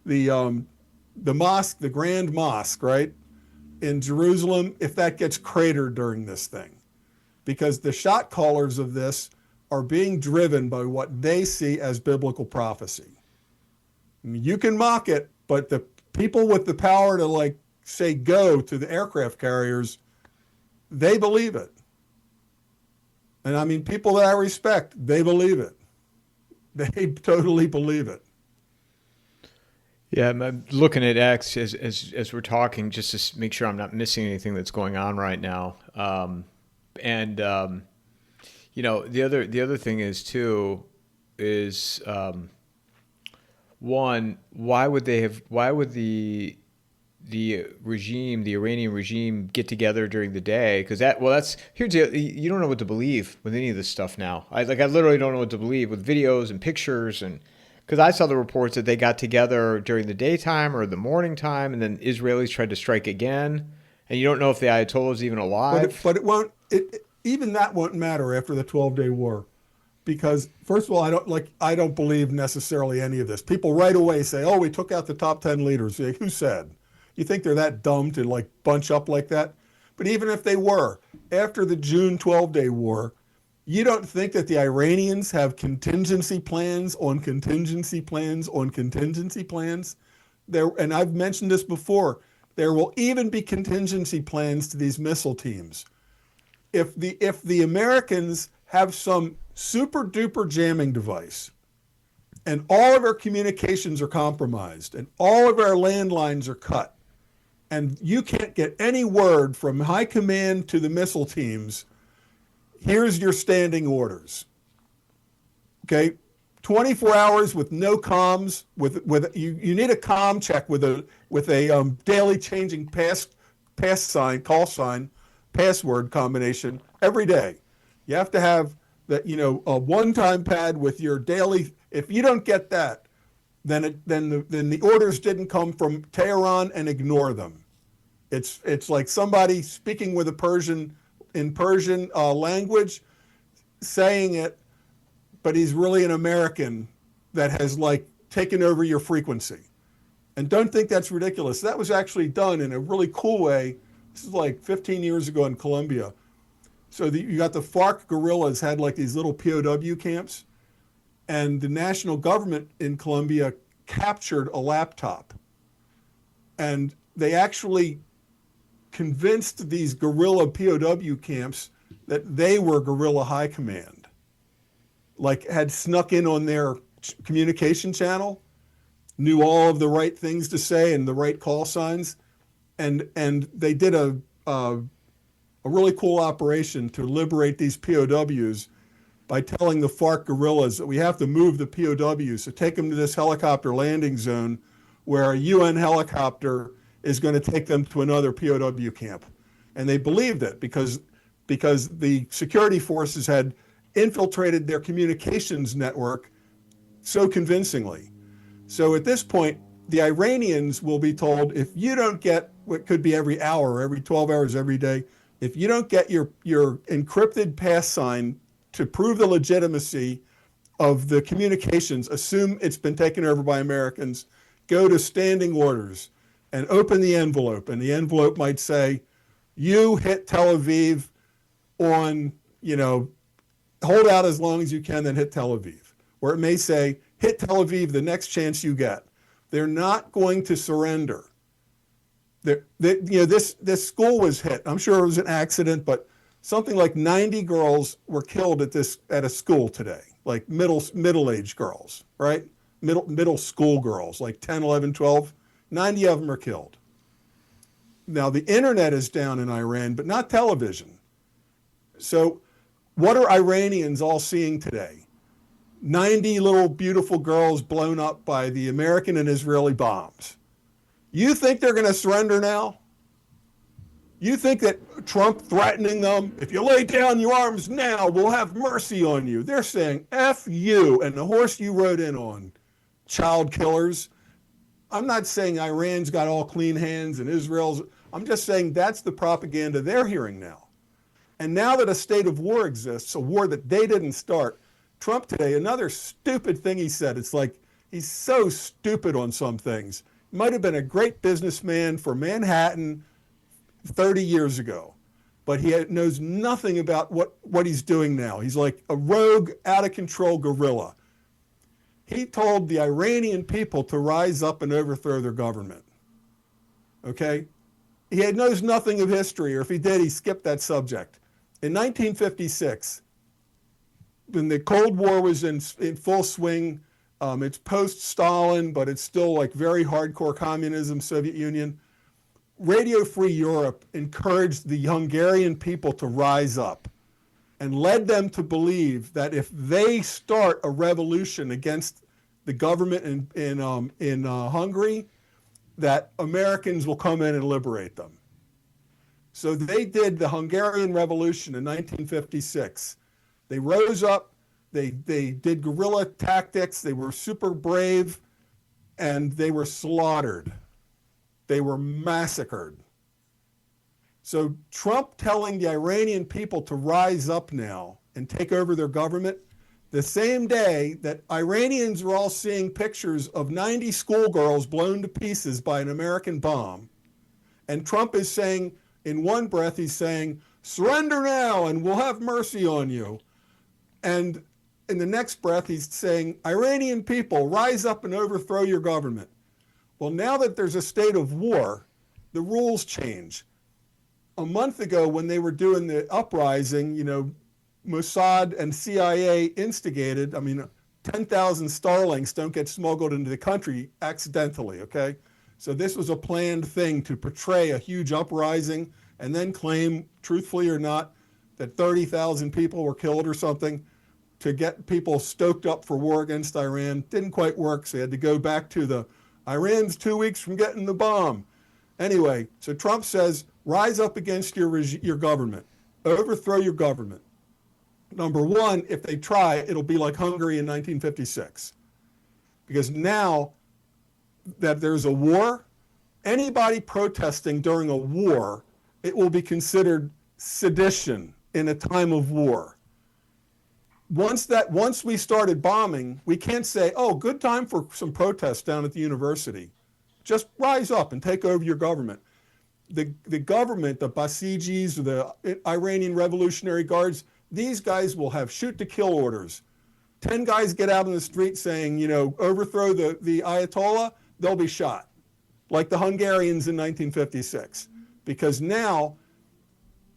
the mosque, the Grand Mosque, right, in Jerusalem, if that gets cratered during this thing, because the shot callers of this are being driven by what they see as biblical prophecy. I mean, you can mock it, but the people with the power to like say go to the aircraft carriers, they believe it. And I mean, people that I respect, they believe it. They totally believe it. Yeah, I'm looking at X as we're talking, just to make sure I'm not missing anything that's going on right now. The other thing is too is one, why would the regime, the Iranian regime, get together during the day? Because you don't know what to believe with any of this stuff now. I literally don't know what to believe with videos and pictures, and because I saw the reports that they got together during the daytime or the morning time, and then Israelis tried to strike again, and you don't know if the Ayatollah is even alive. But it won't. Even that won't matter after the 12-day war, because first of all, I don't believe necessarily any of this. People right away say, "Oh, we took out the top 10 leaders." Like, who said? You think they're that dumb to like bunch up like that? But even if they were, after the June 12-day war, you don't think that the Iranians have contingency plans on contingency plans on contingency plans? And I've mentioned this before, there will even be contingency plans to these missile teams. If the Americans have some super duper jamming device and all of our communications are compromised and all of our landlines are cut, and you can't get any word from high command to the missile teams, here's your standing orders. Okay, 24 hours with no comms. With you need a comm check with a daily changing call sign, password combination every day. You have to have that, a one-time pad with your daily. If you don't get that, then the orders didn't come from Tehran, and ignore them. It's like somebody speaking with a Persian language, saying it, but he's really an American that has like taken over your frequency. And don't think that's ridiculous. That was actually done in a really cool way. This is like 15 years ago in Colombia. So you got the FARC guerrillas had like these little POW camps, and the national government in Colombia captured a laptop. And they actually convinced these guerrilla POW camps that they were guerrilla high command, like had snuck in on their communication channel, knew all of the right things to say and the right call signs. And they did a really cool operation to liberate these POWs by telling the FARC guerrillas that we have to move the POWs, so take them to this helicopter landing zone where a UN helicopter is going to take them to another POW camp. And they believed it because the security forces had infiltrated their communications network so convincingly. So at this point, the Iranians will be told, if you don't get what could be every hour, every 12 hours, every day, if you don't get your encrypted pass sign to prove the legitimacy of the communications, assume it's been taken over by Americans, go to standing orders and open the envelope. And the envelope might say, you hit Tel Aviv on, hold out as long as you can, then hit Tel Aviv. Or it may say, hit Tel Aviv the next chance you get. They're not going to surrender. This school was hit. I'm sure it was an accident, but something like 90 girls were killed at a school today, like middle-aged girls, right? Middle school girls, like 10, 11, 12. 90 of them are killed. Now, the internet is down in Iran, but not television. So what are Iranians all seeing today? 90 little beautiful girls blown up by the American and Israeli bombs. You think they're going to surrender now? You think that Trump threatening them, if you lay down your arms now, we'll have mercy on you. They're saying, F you and the horse you rode in on, child killers. I'm not saying Iran's got all clean hands and Israel's. I'm just saying that's the propaganda they're hearing now. And now that a state of war exists, a war that they didn't start, Trump today, another stupid thing he said, it's like he's so stupid on some things. Might have been a great businessman for Manhattan 30 years ago, but he knows nothing about what he's doing now. He's like a rogue, out of control guerrilla. He told the Iranian people to rise up and overthrow their government. Okay? He knows nothing of history, or if he did, he skipped that subject. In 1956, when the Cold War was in full swing, it's post-Stalin, but it's still like very hardcore communism, Soviet Union. Radio Free Europe encouraged the Hungarian people to rise up and led them to believe that if they start a revolution against the government in Hungary, that Americans will come in and liberate them. So they did the Hungarian Revolution in 1956. They rose up, they did guerrilla tactics, they were super brave, and they were slaughtered. They were massacred. So Trump telling the Iranian people to rise up now and take over their government, the same day that Iranians are all seeing pictures of 90 schoolgirls blown to pieces by an American bomb, and Trump is saying, in one breath, he's saying, surrender now and we'll have mercy on you. And in the next breath, he's saying, Iranian people, rise up and overthrow your government. Well, now that there's a state of war, the rules change. A month ago, when they were doing the uprising, Mossad and CIA instigated, 10,000 Starlinks don't get smuggled into the country accidentally, okay? So this was a planned thing to portray a huge uprising and then claim, truthfully or not, that 30,000 people were killed or something to get people stoked up for war against Iran. Didn't quite work, so they had to go back to the Iran's 2 weeks from getting the bomb. Anyway, so Trump says, rise up against your government, overthrow your government. Number one, if they try, it'll be like Hungary in 1956. Because now that there's a war, anybody protesting during a war, it will be considered sedition in a time of war. Once we started bombing, we can't say, oh, good time for some protests down at the university. Just rise up and take over your government. The government, the Basijis, or the Iranian Revolutionary Guards, these guys will have shoot-to-kill orders. 10 guys get out on the street saying, overthrow the Ayatollah, they'll be shot, like the Hungarians in 1956. Because now,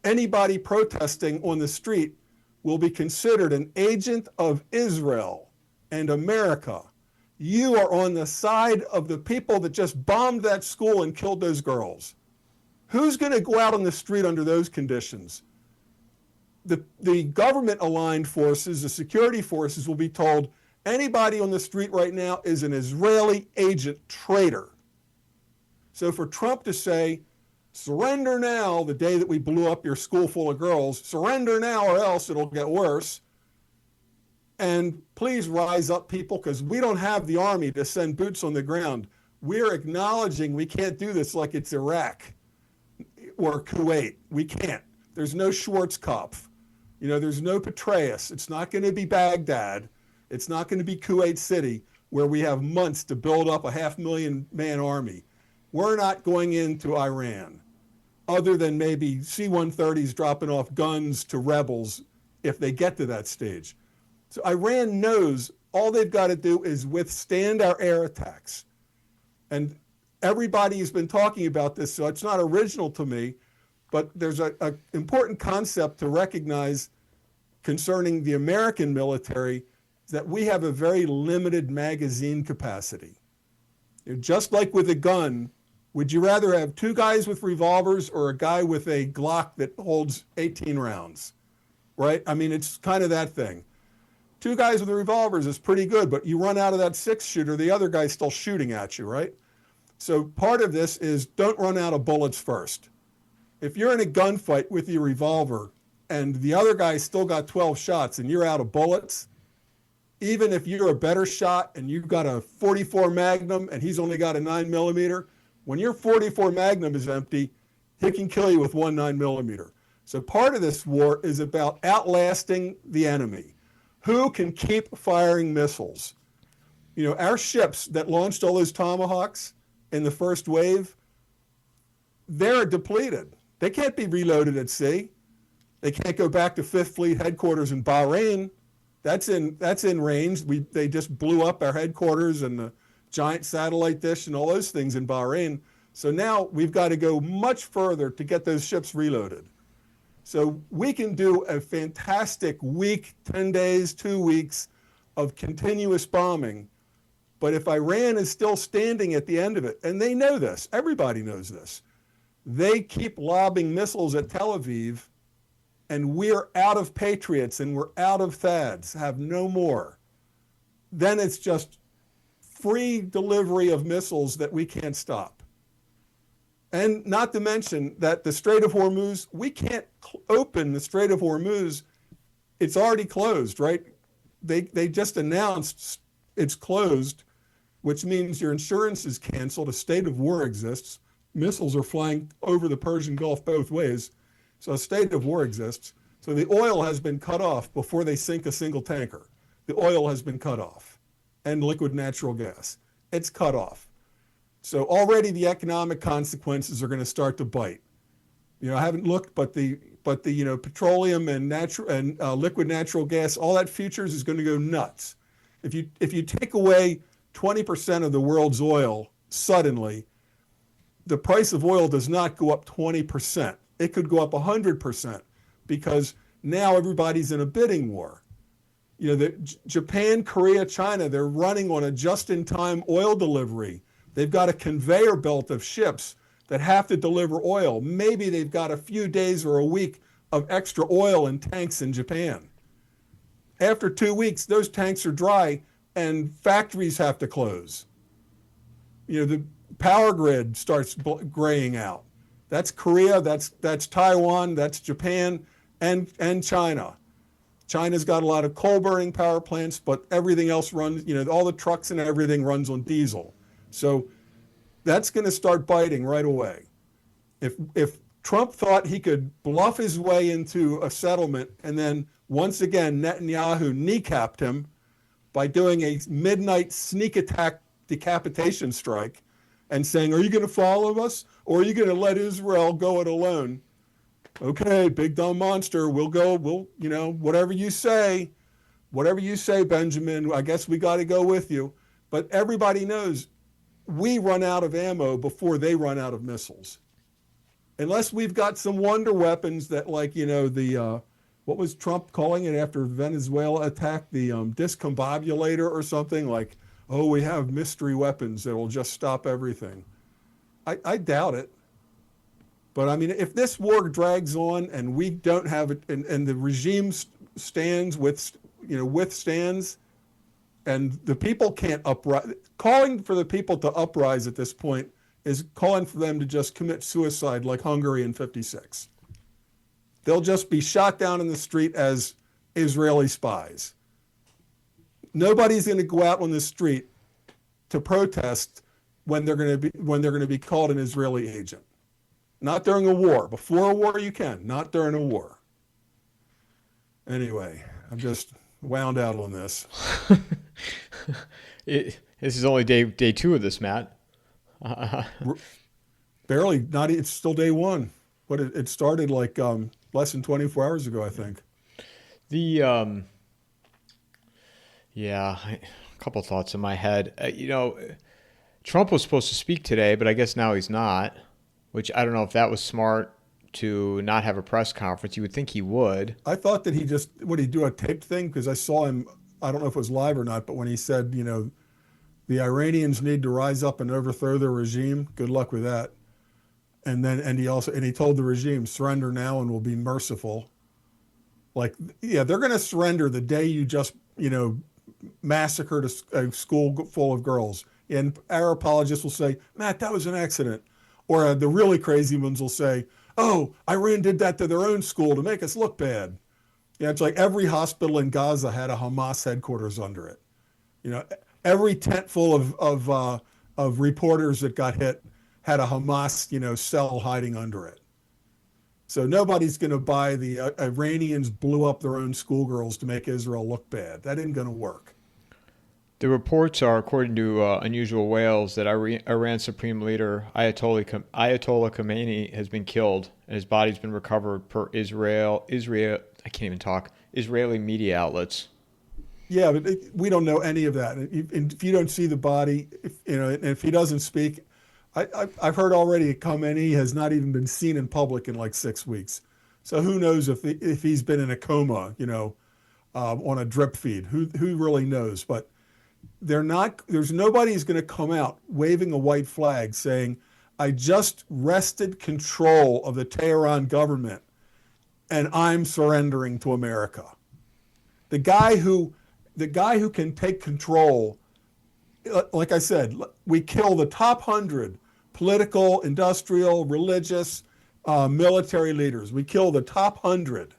anybody protesting on the street will be considered an agent of Israel and America. You are on the side of the people that just bombed that school and killed those girls. Who's going to go out on the street under those conditions? The government-aligned forces, the security forces, will be told, anybody on the street right now is an Israeli agent traitor. So for Trump to say, surrender now, the day that we blew up your school full of girls, surrender now or else it'll get worse. And please rise up, people, because we don't have the army to send boots on the ground. We're acknowledging we can't do this like it's Iraq or Kuwait. We can't. There's no Schwarzkopf. There's no Petraeus. It's not going to be Baghdad. It's not going to be Kuwait City, where we have months to build up a 500,000-man army. We're not going into Iran, other than maybe C-130s dropping off guns to rebels if they get to that stage. So Iran knows all they've got to do is withstand our air attacks. And everybody has been talking about this, so it's not original to me, but there's an important concept to recognize concerning the American military, that we have a very limited magazine capacity. Just like with a gun, would you rather have 2 guys with revolvers or a guy with a Glock that holds 18 rounds, right? I mean, it's kind of that thing. 2 guys with revolvers is pretty good, but you run out of that 6-shooter, the other guy's still shooting at you, right? So part of this is don't run out of bullets first. If you're in a gunfight with your revolver and the other guy's still got 12 shots and you're out of bullets, even if you're a better shot and you've got a 44 Magnum and he's only got a 9mm, when your 44 Magnum is empty, he can kill you with 1 9mm. So part of this war is about outlasting the enemy. Who can keep firing missiles? Our ships that launched all those Tomahawks in the first wave, they're depleted. They can't be reloaded at sea. They can't go back to 5th Fleet headquarters in Bahrain. That's in range. They just blew up our headquarters and the giant satellite dish and all those things in Bahrain. So now we've got to go much further to get those ships reloaded. So we can do a fantastic week, 10 days, 2 weeks of continuous bombing. But if Iran is still standing at the end of it, and they know this, everybody knows this, they keep lobbing missiles at Tel Aviv, and we're out of Patriots and we're out of THAADs, have no more. Then it's just free delivery of missiles that we can't stop. And not to mention that the Strait of Hormuz, we can't open the Strait of Hormuz. It's already closed, right? They just announced it's closed, which means your insurance is canceled. A state of war exists. Missiles are flying over the Persian Gulf both ways. So a state of war exists. So the oil has been cut off before they sink a single tanker. The oil has been cut off, and liquid natural gas. It's cut off. So already the economic consequences are going to start to bite. I haven't looked, but the petroleum and liquid natural gas, all that futures is going to go nuts. If you take away 20% of the world's oil suddenly, the price of oil does not go up 20%. It could go up 100% because now everybody's in a bidding war. Japan, Korea, China, they're running on a just-in-time oil delivery. They've got a conveyor belt of ships that have to deliver oil. Maybe they've got a few days or a week of extra oil in tanks in Japan. After 2 weeks, those tanks are dry and factories have to close. The power grid starts graying out. That's Korea, that's Taiwan, that's Japan, and China. China's got a lot of coal-burning power plants, but everything else runs, all the trucks and everything runs on diesel. So that's going to start biting right away. If Trump thought he could bluff his way into a settlement and then once again Netanyahu kneecapped him by doing a midnight sneak attack decapitation strike and saying, are you going to follow us or are you going to let Israel go it alone? Okay, big dumb monster, we'll go, whatever you say, Benjamin, I guess we got to go with you. But everybody knows we run out of ammo before they run out of missiles. Unless we've got some wonder weapons that what was Trump calling it after Venezuela attacked, the discombobulator or something, like, oh, we have mystery weapons that will just stop everything. I doubt it. But I mean, if this war drags on and we don't have it, and the regime withstands, and the people can't uprise, calling for the people to uprise at this point is calling for them to just commit suicide like Hungary in '56. They'll just be shot down in the street as Israeli spies. Nobody's going to go out on the street to protest when they're going to be called an Israeli agent. Not during a war. Before a war you can, not during a war. Anyway, I'm just wound out on this. This is only day 2 of this, Matt. Barely, it's still day 1. But it started like less than 24 hours ago, I think. A couple thoughts in my head. Trump was supposed to speak today, but I guess now he's not. Which I don't know if that was smart to not have a press conference. You would think he would. I thought that would he do a taped thing? Because I saw him, I don't know if it was live or not, but when he said, the Iranians need to rise up and overthrow their regime, good luck with that. And he told the regime, surrender now and we'll be merciful. Like, yeah, they're going to surrender the day you just, massacred a school full of girls. And our apologists will say, Matt, that was an accident. Or the really crazy ones will say, oh, Iran did that to their own school to make us look bad. Yeah, it's like every hospital in Gaza had a Hamas headquarters under it. Every tent full of reporters that got hit had a Hamas, cell hiding under it. So nobody's going to buy the Iranians blew up their own schoolgirls to make Israel look bad. That ain't going to work. The reports are, according to Unusual Whales, that Iran Supreme Leader Ayatollah Khamenei has been killed and his body's been recovered per Israel. I can't even talk. Israeli media outlets. Yeah, but we don't know any of that. And if you don't see the body, if he doesn't speak, I've heard already Khamenei has not even been seen in public in like 6 weeks. So who knows if he's been in a coma, on a drip feed? Who really knows? But there's nobody who's going to come out waving a white flag saying, I just wrested control of the Tehran government and I'm surrendering to America. The guy who can take control, like I said, we kill the top 100 political, industrial, religious, military leaders. We kill the top 100.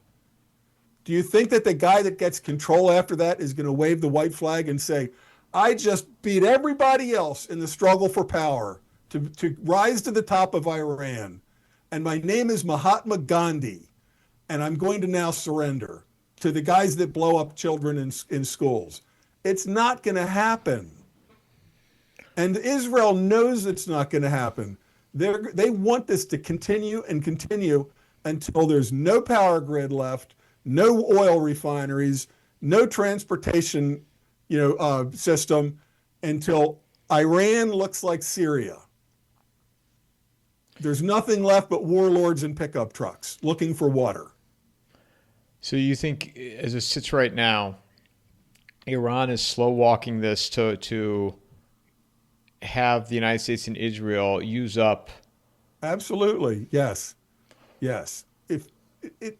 Do you think that the guy that gets control after that is going to wave the white flag and say, I just beat everybody else in the struggle for power to rise to the top of Iran. And my name is Mahatma Gandhi. And I'm going to now surrender to the guys that blow up children in schools. It's not going to happen. And Israel knows it's not going to happen. They want this to continue and continue until there's no power grid left, no oil refineries, no transportation system, until Iran looks like Syria. There's nothing left but warlords and pickup trucks looking for water. So you think, as it sits right now, Iran is slow walking this to have the United States and Israel use up. Absolutely. Yes. Yes. If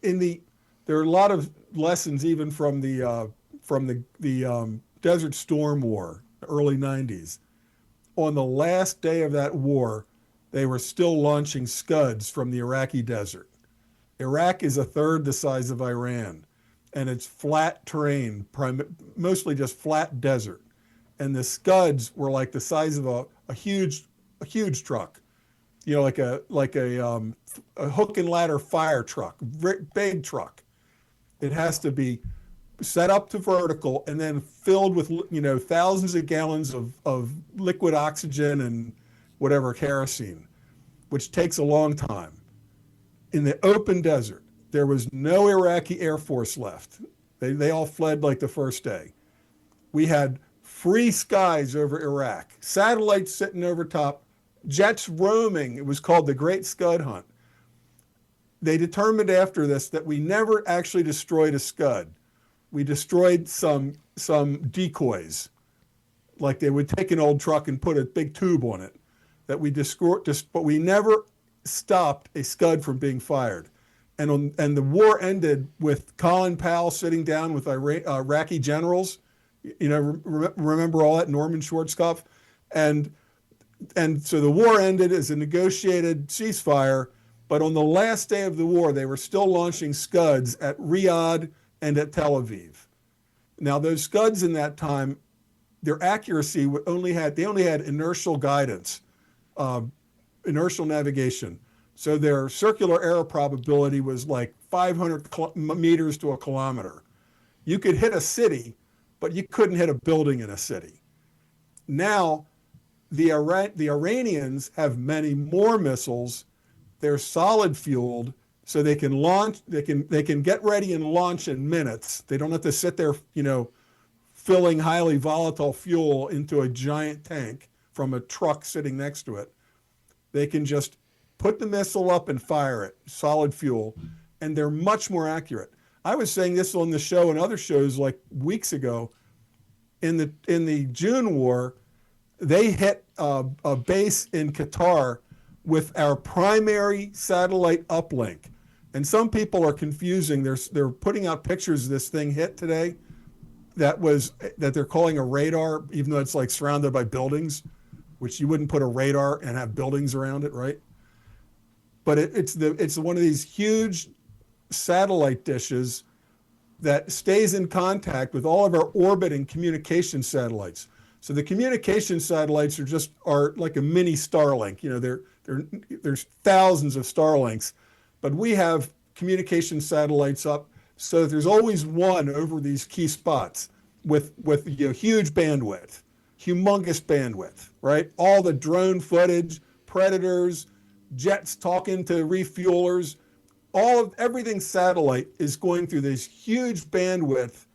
in the there are a lot of lessons even from the Desert Storm War, the early 90s. On the last day of that war, they were still launching Scuds from the Iraqi desert. Iraq is a third the size of Iran, and it's flat terrain, mostly just flat desert. And the Scuds were like the size of a huge truck, like a hook and ladder fire truck, big truck. It has to be set up to vertical and then filled with thousands of gallons of liquid oxygen and whatever kerosene, which takes a long time. In the open desert, there was no Iraqi Air Force left. They all fled like the first day. We had free skies over Iraq, satellites sitting over top, jets roaming. It was called the Great Scud Hunt. They determined after this that we never actually destroyed a Scud. We destroyed some decoys, like they would take an old truck and put a big tube on it. That we destroyed, but we never stopped a Scud from being fired. And the war ended with Colin Powell sitting down with Iraqi generals. Remember all that, Norman Schwarzkopf, and so the war ended as a negotiated ceasefire. But on the last day of the war, they were still launching Scuds at Riyadh and at Tel Aviv. Now, those Scuds in that time, their accuracy only had inertial guidance, inertial navigation. So their circular error probability was like 500 meters to a kilometer. You could hit a city, but you couldn't hit a building in a city. Now, the Iranians have many more missiles. They're solid fueled, so they can launch. They can get ready and launch in minutes. They don't have to sit there, filling highly volatile fuel into a giant tank from a truck sitting next to it. They can just put the missile up and fire it, solid fuel, and they're much more accurate. I was saying this on the show and other shows like weeks ago. In the June war, they hit a base in Qatar with our primary satellite uplink. And some people are confusing. They're putting out pictures of this thing hit today that they're calling a radar, even though it's like surrounded by buildings, which you wouldn't put a radar and have buildings around it, right? But it's one of these huge satellite dishes that stays in contact with all of our orbit and communication satellites. So the communication satellites are like a mini Starlink. There's thousands of Starlinks, but we have communication satellites up so that there's always one over these key spots with huge bandwidth, humongous bandwidth, right? All the drone footage, predators, jets talking to refuelers, everything satellite is going through this huge bandwidth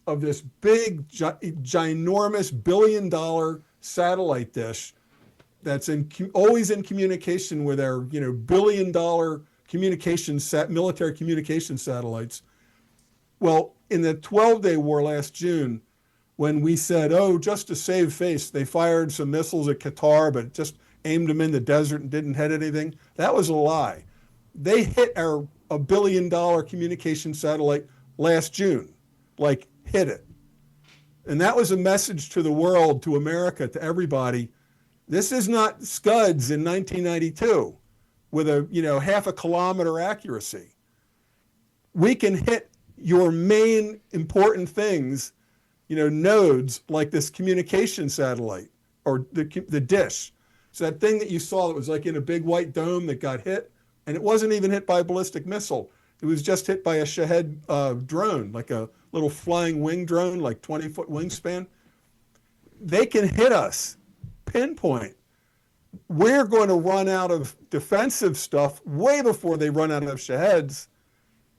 of this big, ginormous billion-dollar satellite dish that's always in communication with our billion-dollar military communication satellites. Well, in the 12-day war last June, when we said, just to save face, they fired some missiles at Qatar, but just aimed them in the desert and didn't hit anything, that was a lie. They hit a billion-dollar communication satellite last June, hit it. And that was a message to the world, to America, to everybody. This is not Scuds in 1992 with a half a kilometer accuracy. We can hit your main important things, nodes like this communication satellite or the dish. So that thing that you saw that was like in a big white dome that got hit, and it wasn't even hit by a ballistic missile. It was just hit by a Shahed drone, like a little flying wing drone, like 20-foot wingspan. They can hit us, pinpoint. We're going to run out of defensive stuff way before they run out of Shaheds.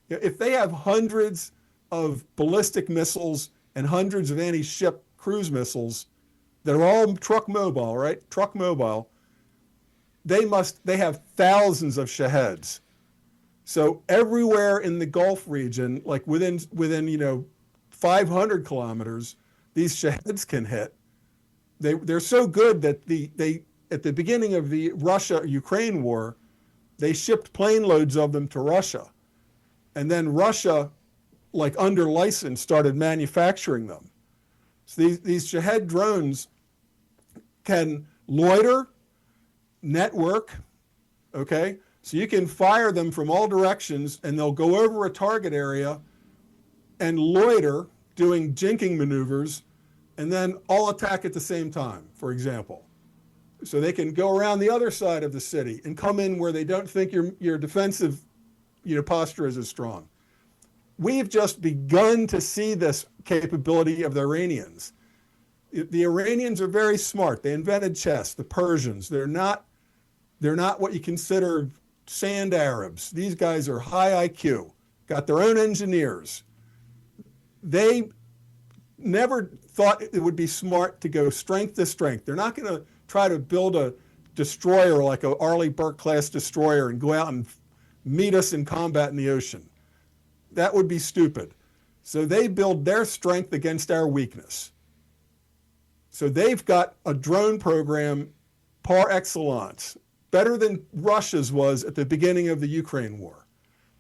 If they have hundreds of ballistic missiles and hundreds of anti-ship cruise missiles that are all truck mobile, right? Truck mobile. They have thousands of Shaheds. So everywhere in the Gulf region, like within 500 kilometers, these Shaheds can hit. they're so good that they at the beginning of the Russia-Ukraine war, they shipped plane loads of them to Russia. And then Russia, like under license, started manufacturing them. So these Shahed drones can loiter, network, okay? So you can fire them from all directions and they'll go over a target area and loiter doing jinking maneuvers and then all attack at the same time, for example. So they can go around the other side of the city and come in where they don't think your defensive posture is as strong. We've just begun to see this capability of the Iranians. The Iranians are very smart. They invented chess. The Persians, they're not what you consider sand Arabs. These guys are high IQ, got their own engineers. They never thought it would be smart to go strength to strength. They're not going to try to build a destroyer like a Arleigh Burke class destroyer and go out and meet us in combat in the ocean. That would be stupid. So they build their strength against our weakness. So they've got a drone program par excellence, better than Russia's was at the beginning of the Ukraine war.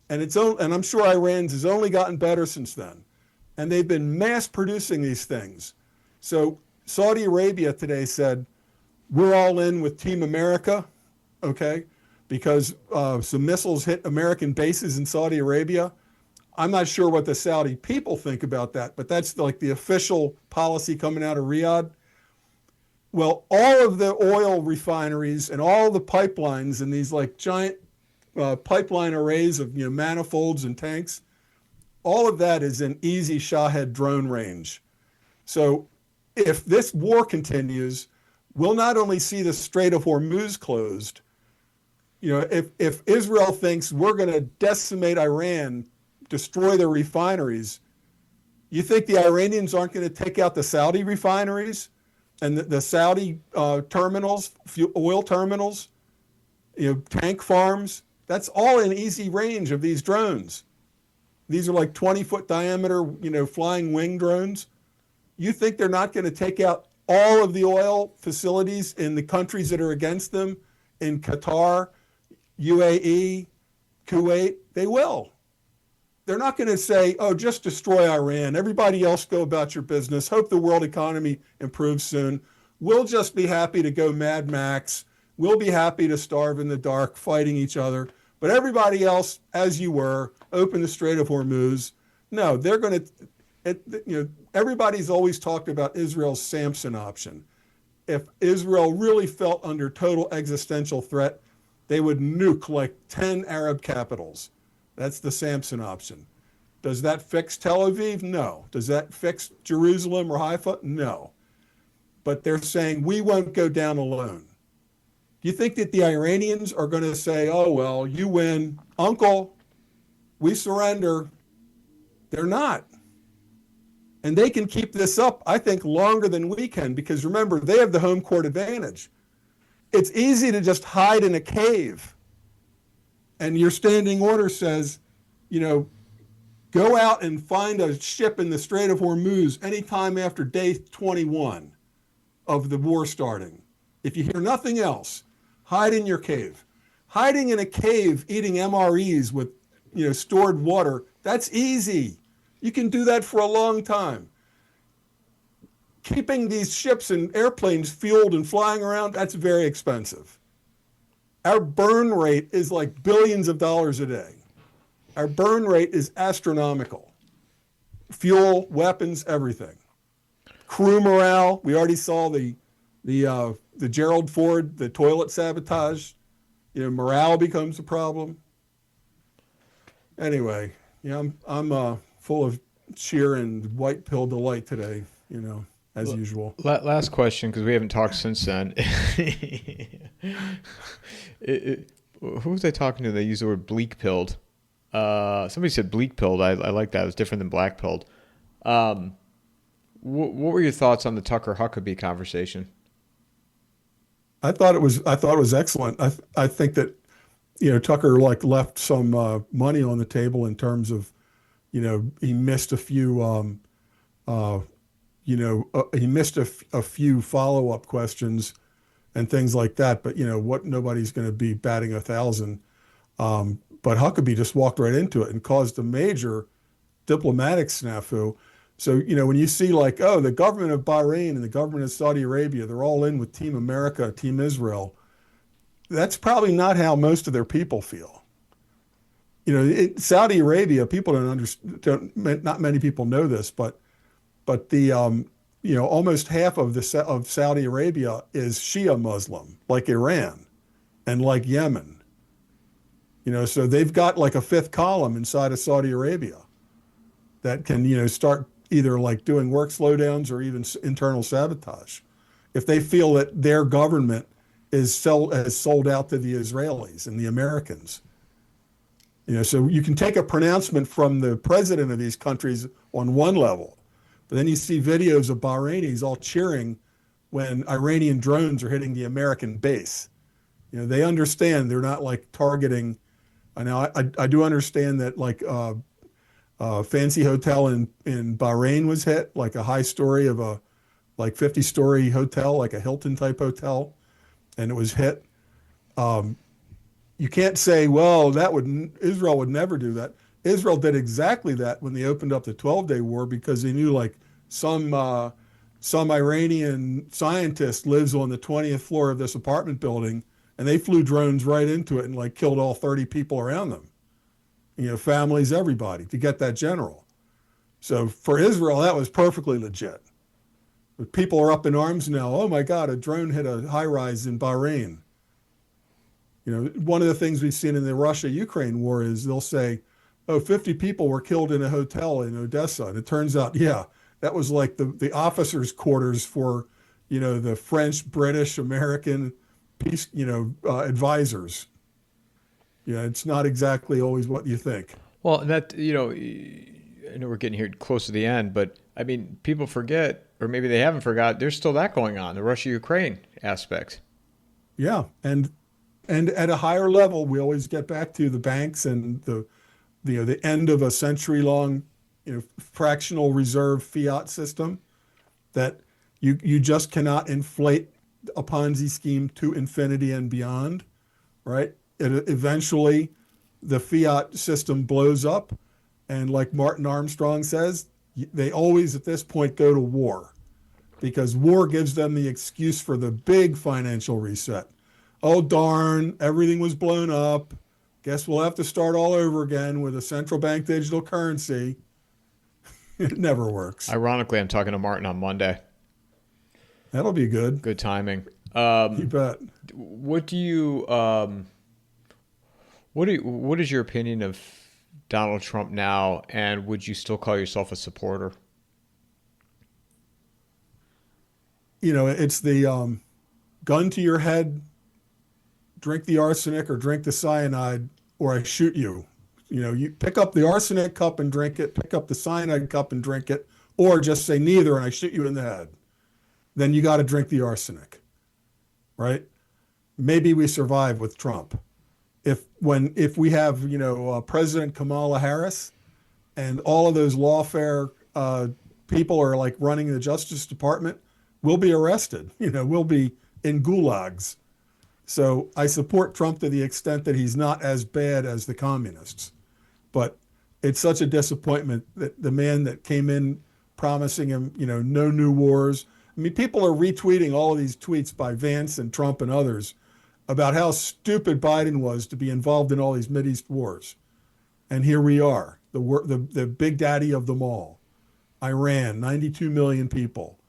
And I'm sure Iran's has only gotten better since then. And they've been mass producing these things. So Saudi Arabia today said, we're all in with Team America, okay? Because some missiles hit American bases in Saudi Arabia. I'm not sure what the Saudi people think about that, but that's like the official policy coming out of Riyadh. Well, all of the oil refineries and all the pipelines and these like giant pipeline arrays of manifolds and tanks, all of that is in easy Shahed drone range. So if this war continues, we'll not only see the Strait of Hormuz closed, if Israel thinks we're going to decimate Iran, destroy their refineries, you think the Iranians aren't going to take out the Saudi refineries and the Saudi terminals, oil terminals, tank farms? That's all in easy range of these drones. These are like 20-foot diameter, flying wing drones. You think they're not going to take out all of the oil facilities in the countries that are against them, in Qatar, UAE, Kuwait? They will. They're not going to say, oh, just destroy Iran. Everybody else go about your business. Hope the world economy improves soon. We'll just be happy to go Mad Max. We'll be happy to starve in the dark, fighting each other. But everybody else, as you were, open the Strait of Hormuz. No, they're going to, everybody's always talked about Israel's Samson option. If Israel really felt under total existential threat, they would nuke like 10 Arab capitals. That's the Samson option. Does that fix Tel Aviv? No. Does that fix Jerusalem or Haifa? No. But they're saying we won't go down alone. Do you think that the Iranians are going to say, oh, well, you win, uncle, we surrender? They're not. And they can keep this up, I think, longer than we can, because remember, they have the home court advantage. It's easy to just hide in a cave. And your standing order says, go out and find a ship in the Strait of Hormuz anytime after day 21 of the war starting. If you hear nothing else, hide in your cave. Hiding in a cave, eating MREs with, stored water, that's easy. You can do that for a long time. Keeping these ships and airplanes fueled and flying around, that's very expensive. Our burn rate is like billions of dollars a day. Our burn rate is astronomical. Fuel, weapons, everything. Crew morale, we already saw the Gerald Ford, the toilet sabotage. Morale becomes a problem. Anyway, I'm full of cheer and white pill delight today, as usual. Last question, because we haven't talked since then. Who was I talking to? They used the word bleak pilled. Somebody said bleak pilled. I like that. It was different than black pilled. What were your thoughts on the Tucker Huckabee conversation? I thought it was excellent. I think that Tucker left some money on the table in terms of he missed a few he missed a few follow-up questions and things like that. But what nobody's going to be batting 1,000. But Huckabee just walked right into it and caused a major diplomatic snafu. So, when you see like, oh, the government of Bahrain and the government of Saudi Arabia, they're all in with Team America, Team Israel. That's probably not how most of their people feel. Saudi Arabia, people don't understand, not many people know this, but the, almost half of Saudi Arabia is Shia Muslim, like Iran and like Yemen. So they've got like a fifth column inside of Saudi Arabia that can, start either like doing work slowdowns or even internal sabotage if they feel that their government has sold out to the Israelis and the Americans. So you can take a pronouncement from the president of these countries on one level, but then you see videos of Bahrainis all cheering when Iranian drones are hitting the American base. They understand they're not like targeting. I do understand that like fancy hotel in Bahrain was hit, like a high story of a like 50-story hotel, like a Hilton type hotel, and it was hit. You can't say, well, Israel would never do that. Israel did exactly that when they opened up the 12-day war because they knew like some Iranian scientist lives on the 20th floor of this apartment building, and they flew drones right into it and like killed all 30 people around them. Families, everybody, to get that general. So for Israel, that was perfectly legit. But people are up in arms now. Oh my God, a drone hit a high rise in Bahrain. One of the things we've seen in the Russia-Ukraine war is they'll say, oh, 50 people were killed in a hotel in Odessa. And it turns out, yeah, that was like the officers' quarters for, the French, British, American peace, advisors. It's not exactly always what you think. Well, that, I know we're getting here close to the end, but I mean, people forget, or maybe they haven't forgot, there's still that going on, the Russia-Ukraine aspect. Yeah. And at a higher level, we always get back to the banks and the end of a century-long, fractional reserve fiat system that you just cannot inflate a Ponzi scheme to infinity and beyond, right? Eventually, the fiat system blows up, and like Martin Armstrong says, they always at this point go to war because war gives them the excuse for the big financial reset. Oh, darn, everything was blown up. Guess we'll have to start all over again with a central bank digital currency. It never works. Ironically, I'm talking to Martin on Monday. That'll be good. Good timing. You bet. What is your opinion of Donald Trump now, and would you still call yourself a supporter? It's the gun to your head, drink the arsenic or drink the cyanide, or I shoot you. You pick up the arsenic cup and drink it, pick up the cyanide cup and drink it, or just say neither and I shoot you in the head. Then you got to drink the arsenic, right? Maybe we survive with Trump. If we have, President Kamala Harris and all of those lawfare people are like running the Justice Department, we'll be arrested. We'll be in gulags. So I support Trump to the extent that he's not as bad as the communists. But it's such a disappointment that the man that came in promising him, no new wars. I mean, people are retweeting all of these tweets by Vance and Trump and others about how stupid Biden was to be involved in all these Mideast wars. And here we are, the big daddy of them all. Iran, 92 million people,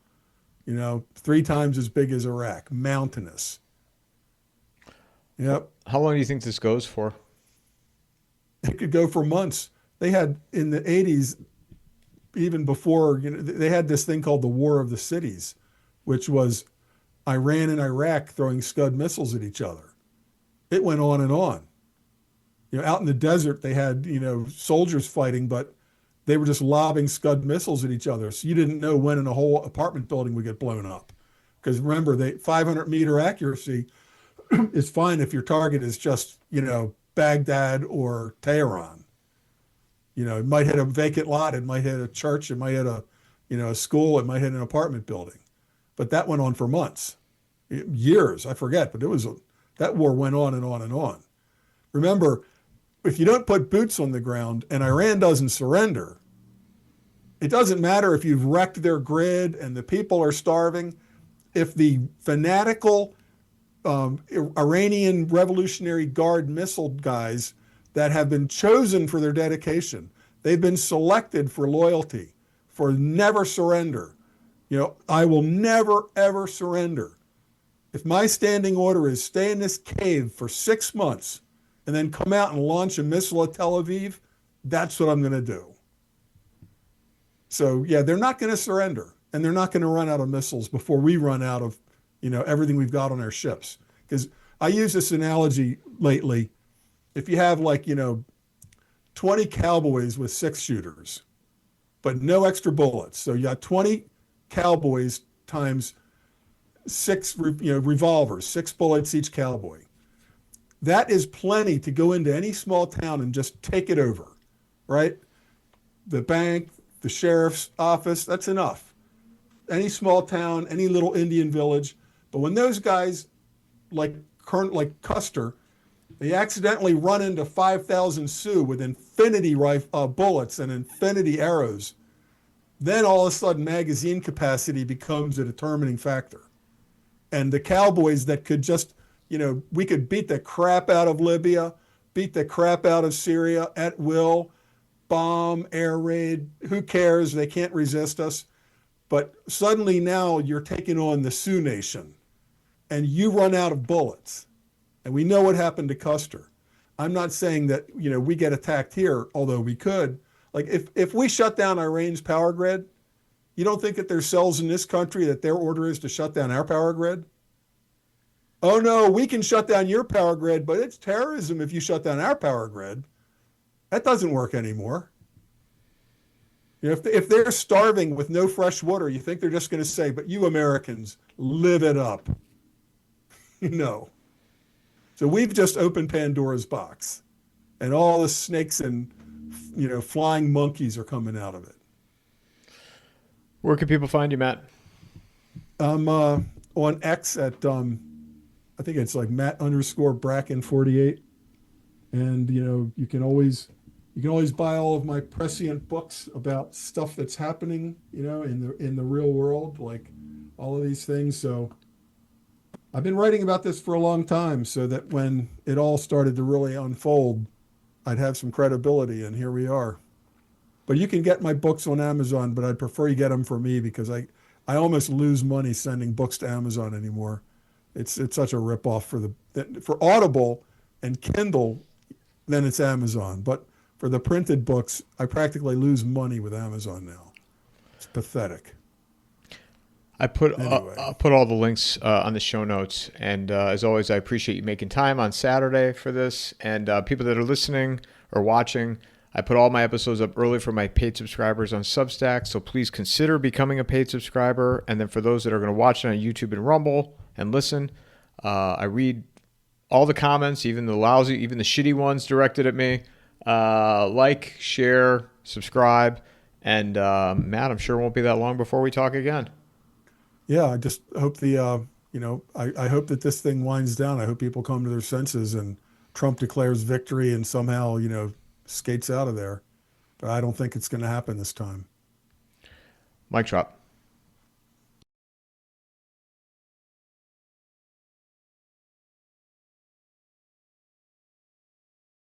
3 times as big as Iraq, mountainous. Yep. How long do you think this goes for? It could go for months. They had in the 80s, even before, they had this thing called the War of the Cities, which was Iran and Iraq throwing Scud missiles at each other. It went on and on. Out in the desert, they had, soldiers fighting, but they were just lobbing Scud missiles at each other. So you didn't know when in a whole apartment building would get blown up. Because remember, 500-meter accuracy is fine if your target is just, Baghdad or Tehran. It might hit a vacant lot, it might hit a church, it might hit a a school, it might hit an apartment building. But that went on for months, years, I forget, but that war went on and on and on. Remember, if you don't put boots on the ground and Iran doesn't surrender, it doesn't matter if you've wrecked their grid and the people are starving. If the fanatical Iranian Revolutionary Guard missile guys that have been chosen for their dedication, they've been selected for loyalty, for never surrender. I will never, ever surrender. If my standing order is stay in this cave for 6 months and then come out and launch a missile at Tel Aviv, that's what I'm going to do. So, yeah, they're not going to surrender, and they're not going to run out of missiles before we run out of, everything we've got on our ships. Because I use this analogy lately. If you have 20 cowboys with 6-shooters, but no extra bullets. So you got 20 cowboys times 6, revolvers, 6 bullets each cowboy. That is plenty to go into any small town and just take it over, right? The bank, the sheriff's office, that's enough. Any small town, any little Indian village. But when those guys, like Custer, they accidentally run into 5,000 Sioux with infinity bullets and infinity arrows, then all of a sudden magazine capacity becomes a determining factor. And the cowboys that could just, we could beat the crap out of Libya, beat the crap out of Syria at will, bomb, air raid, who cares? They can't resist us. But suddenly now you're taking on the Sioux Nation and you run out of bullets. And we know what happened to Custer. I'm not saying that, we get attacked here, although we could. Like if we shut down Iran's power grid, you don't think that there's cells in this country that their order is to shut down our power grid? Oh no, we can shut down your power grid, but it's terrorism if you shut down our power grid. That doesn't work anymore. If they're starving with no fresh water, you think they're just going to say, but you Americans, live it up. No. So we've just opened Pandora's box, and all the snakes and flying monkeys are coming out of it. Where can people find you, Matt? I'm on X at I think it's like Matt_Bracken 48, and you can always buy all of my prescient books about stuff that's happening in the real world, like all of these things. So I've been writing about this for a long time so that when it all started to really unfold, I'd have some credibility, and here we are. But you can get my books on Amazon, but I'd prefer you get them for me because I almost lose money sending books to Amazon anymore. It's such a ripoff for Audible and Kindle, then it's Amazon. But for the printed books, I practically lose money with Amazon now. It's pathetic. I'll put all the links on the show notes. And as always, I appreciate you making time on Saturday for this. And people that are listening or watching, I put all my episodes up early for my paid subscribers on Substack. So please consider becoming a paid subscriber. And then for those that are going to watch it on YouTube and Rumble and listen, I read all the comments, even the shitty ones directed at me. Like, share, subscribe. And Matt, I'm sure it won't be that long before we talk again. Yeah, I just hope I hope that this thing winds down. I hope people come to their senses and Trump declares victory and somehow, skates out of there. But I don't think it's going to happen this time. Mic drop.